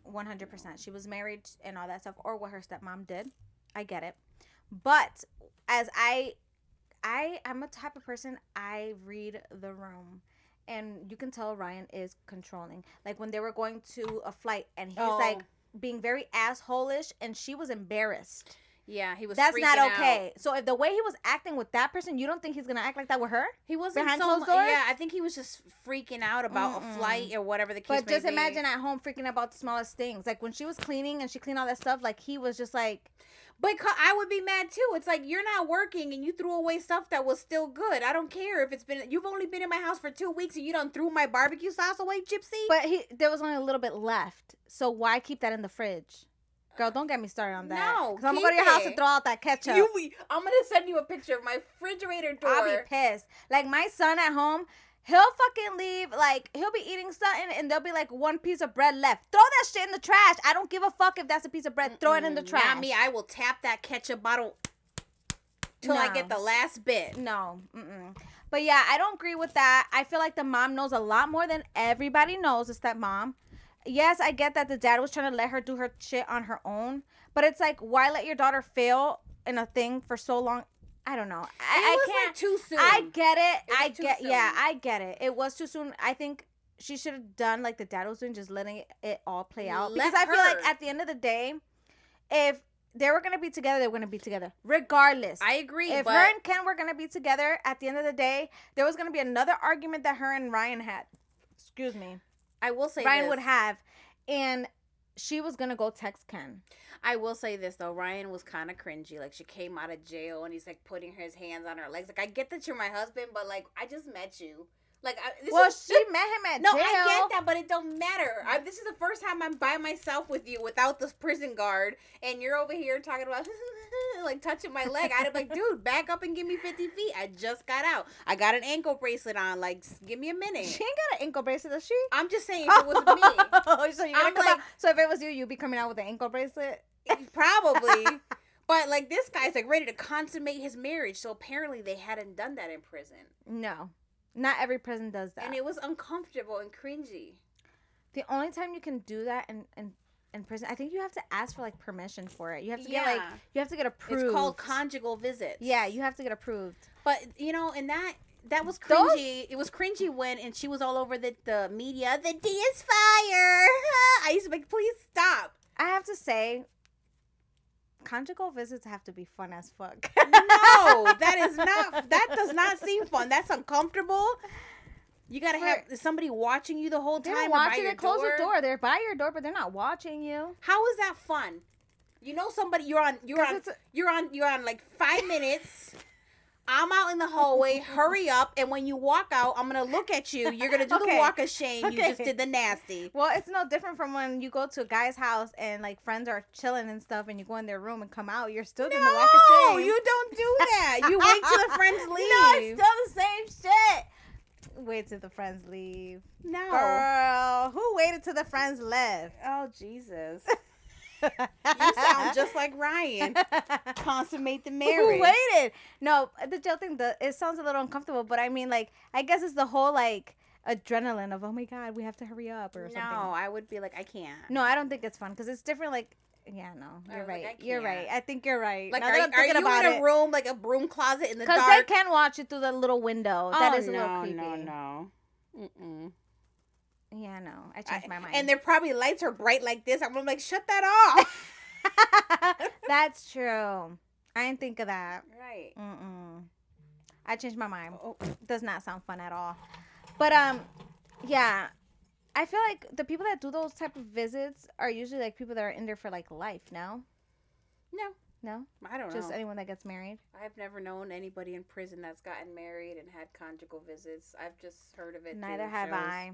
Speaker 1: 100%. She was married and all that stuff, or what her stepmom did. I get it. But as I'm a type of person, I read the room. And you can tell Ryan is controlling. Like, when they were going to a flight and he's like being very asshole-ish, and she was embarrassed.
Speaker 2: Yeah, he was.
Speaker 1: That's
Speaker 2: freaking
Speaker 1: not okay.
Speaker 2: Out.
Speaker 1: So if the way he was acting with that person, you don't think he's gonna act like that with her?
Speaker 2: He wasn't
Speaker 1: behind closed doors.
Speaker 2: Yeah, I think he was just freaking out about a flight or whatever the case may be.
Speaker 1: But just imagine at home freaking out about the smallest things. Like, when she was cleaning and she cleaned all that stuff, like, he was just like.
Speaker 2: But I would be mad too. It's like, you're not working and you threw away stuff that was still good. I don't care if you've only been in my house for 2 weeks and you done threw my barbecue sauce away, Gypsy.
Speaker 1: But there was only a little bit left. So why keep that in the fridge? Girl, don't get me started on that.
Speaker 2: No,
Speaker 1: because I'm going to go to your house and throw out that ketchup.
Speaker 2: I'm going to send you a picture of my refrigerator door.
Speaker 1: I'll be pissed. Like, my son at home, he'll fucking leave, like, he'll be eating something and there'll be, like, one piece of bread left. Throw that shit in the trash. I don't give a fuck if that's a piece of bread. Throw it in the trash.
Speaker 2: Not me. I will tap that ketchup bottle till I get the last bit.
Speaker 1: No. But, yeah, I don't agree with that. I feel like the mom knows a lot more than everybody knows. It's that mom. Yes, I get that the dad was trying to let her do her shit on her own. But it's like, why let your daughter fail in a thing for so long? I don't know. I can't.
Speaker 2: Like too soon.
Speaker 1: I get it. I get it. It was too soon. I think she should have done like the dad was doing, just letting it all play out. Because I feel like at the end of the day, if they were going to be together, they were going to be together. Regardless.
Speaker 2: I agree.
Speaker 1: If her and Ken were going to be together, at the end of the day, there was going to be another argument that her and Ryan had. Excuse me.
Speaker 2: I will say
Speaker 1: Ryan would have. And she was going to go text Ken.
Speaker 2: I will say this, though. Ryan was kind of cringy. Like, she came out of jail, and he's, like, putting his hands on her legs. Like, I get that you're my husband, but, like, I just met you. Like,
Speaker 1: she met him at jail.
Speaker 2: No, I get that, but it don't matter. This is the first time I'm by myself with you without this prison guard, and you're over here talking about, like, touching my leg. I'd be like, dude, back up and give me 50 feet. I just got out. I got an ankle bracelet on. Like, give me a minute.
Speaker 1: She ain't got an ankle bracelet, does she?
Speaker 2: I'm just saying, if it was me.
Speaker 1: So, so if it was you, you'd be coming out with an ankle bracelet?
Speaker 2: Probably. But, like, this guy's, like, ready to consummate his marriage, so apparently they hadn't done that in prison.
Speaker 1: No. Not every prison does that.
Speaker 2: And it was uncomfortable and cringy.
Speaker 1: The only time you can do that in prison, I think you have to ask for, like, permission for it. You have to get, like, you have to get approved.
Speaker 2: It's called conjugal visits.
Speaker 1: Yeah, you have to get approved.
Speaker 2: But, you know, and that was cringy. It was cringy and she was all over the media. The D is fire. I used to be like, please stop.
Speaker 1: I have to say, conjugal visits have to be fun as fuck.
Speaker 2: No, that does not seem fun. That's uncomfortable. You gotta have somebody watching you the whole time.
Speaker 1: They're watching. They close the door. They're by your door, but they're not watching you.
Speaker 2: How is that fun? You know, somebody you're on like 5 minutes. I'm out in the hallway. Hurry up! And when you walk out, I'm gonna look at you. You're gonna do the walk of shame. You just did the nasty.
Speaker 1: Well, it's no different from when you go to a guy's house and like friends are chilling and stuff, and you go in their room and come out. You're still doing the walk of shame.
Speaker 2: No, you don't do that. You wait till the friends leave.
Speaker 1: No, it's still the same shit. Wait till the friends leave.
Speaker 2: No,
Speaker 1: girl, who waited till the friends left?
Speaker 2: Oh Jesus. You sound just like Ryan. Consummate the marriage.
Speaker 1: Who waited? No, the jail thing, it sounds a little uncomfortable, but I mean, like, I guess it's the whole, like, adrenaline of, oh my God, we have to hurry up or something.
Speaker 2: No, I would be like, I can't.
Speaker 1: No, I don't think it's fun because it's different, like, yeah, no, you're right.
Speaker 2: Like,
Speaker 1: you're right. I think you're right.
Speaker 2: Like, are you in a room, like a broom closet in the dark?
Speaker 1: Because they can watch it through the little window. That is a little creepy.
Speaker 2: No. Mm-mm.
Speaker 1: Yeah, no. I changed my mind.
Speaker 2: And their probably lights are bright like this. I'm like, shut that off.
Speaker 1: That's true. I didn't think of that.
Speaker 2: Right.
Speaker 1: I changed my mind. Does not sound fun at all. But, yeah. I feel like the people that do those type of visits are usually, like, people that are in there for, like, life, no? No?
Speaker 2: I don't know.
Speaker 1: Just anyone that gets married?
Speaker 2: I've never known anybody in prison that's gotten married and had conjugal visits. I've just heard of it.
Speaker 1: Neither have I.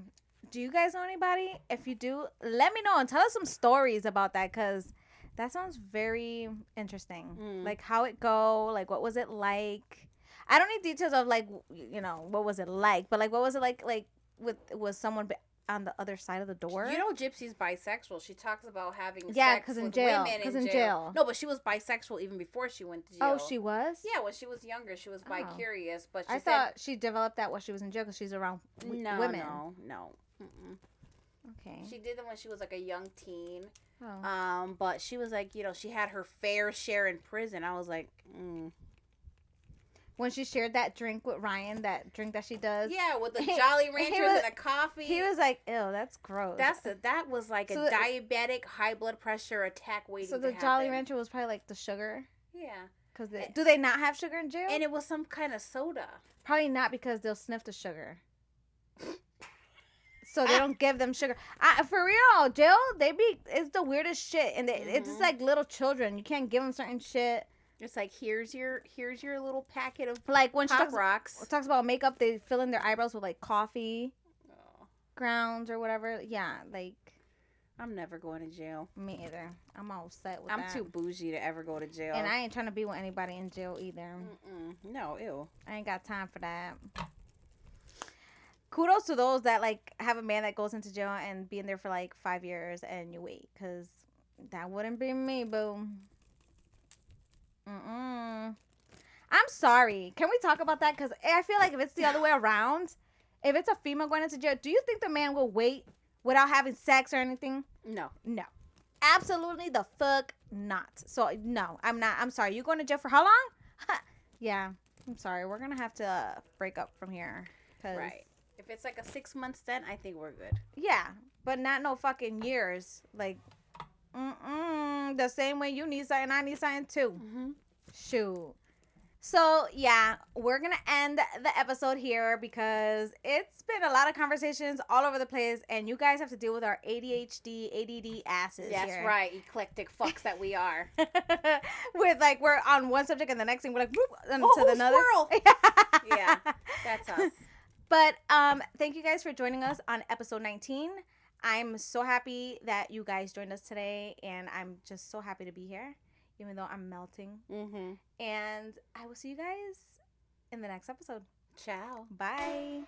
Speaker 1: Do you guys know anybody? If you do, let me know and tell us some stories about that because that sounds very interesting. Like, how it go? Like, what was it like? I don't need details of, like, you know, what was it like? But, like, what was it like was someone on the other side of the door?
Speaker 2: You know, Gypsy's bisexual. She talks about having
Speaker 1: sex
Speaker 2: with
Speaker 1: jail.
Speaker 2: women
Speaker 1: in jail.
Speaker 2: No, but she was bisexual even before she went to jail.
Speaker 1: Oh, she was?
Speaker 2: Yeah, when she was younger, she was bi-curious. But
Speaker 1: I thought she developed that while she was in jail because she's around women.
Speaker 2: No.
Speaker 1: Okay.
Speaker 2: She did it when she was like a young teen.
Speaker 1: Oh.
Speaker 2: But she was like, you know, she had her fair share in prison. I was like,
Speaker 1: When she shared that drink with Ryan, that drink that she does.
Speaker 2: Yeah, with the Jolly Ranchers and the coffee.
Speaker 1: He was like, ew, that's gross.
Speaker 2: That was like a diabetic high blood pressure attack waiting to happen.
Speaker 1: So the Jolly Rancher was probably like the sugar?
Speaker 2: Yeah.
Speaker 1: Do they not have sugar in jail?
Speaker 2: And it was some kind of soda.
Speaker 1: Probably not because they'll sniff the sugar. So they don't give them sugar. For real, jail, it's the weirdest shit. And it's just like little children. You can't give them certain shit.
Speaker 2: It's like, here's your little packet of
Speaker 1: like when
Speaker 2: Pop Rocks.
Speaker 1: Talks about makeup, they fill in their eyebrows with like coffee grounds or whatever. Yeah, like.
Speaker 2: I'm never going to jail.
Speaker 1: Me either. I'm all set with that.
Speaker 2: I'm too bougie to ever go to jail.
Speaker 1: And I ain't trying to be with anybody in jail either.
Speaker 2: No, ew.
Speaker 1: I ain't got time for that. Kudos to those that like have a man that goes into jail and be in there for like 5 years and you wait, because that wouldn't be me, boo. I'm sorry. Can we talk about that? Because I feel like if it's the other way around, if it's a female going into jail, do you think the man will wait without having sex or anything?
Speaker 2: No.
Speaker 1: Absolutely the fuck not. So no, I'm not. I'm sorry. You going to jail for how long? Yeah. I'm sorry. We're gonna have to break up from here.
Speaker 2: Right. If it's like a 6-month stint, I think we're good.
Speaker 1: Yeah, but not no fucking years. Like, The same way you need something, I need something too. Shoot. So, yeah, we're going to end the episode here because it's been a lot of conversations all over the place, and you guys have to deal with our ADHD, ADD asses.
Speaker 2: That's
Speaker 1: here.
Speaker 2: right, eclectic fucks that we are.
Speaker 1: With, like, we're on one subject, and the next thing we're like, whoop, to another.
Speaker 2: Squirrel! Yeah, that's us.
Speaker 1: But thank you guys for joining us on episode 19. I'm so happy that you guys joined us today, and I'm just so happy to be here, even though I'm melting. And I will see you guys in the next episode.
Speaker 2: Ciao.
Speaker 1: Bye.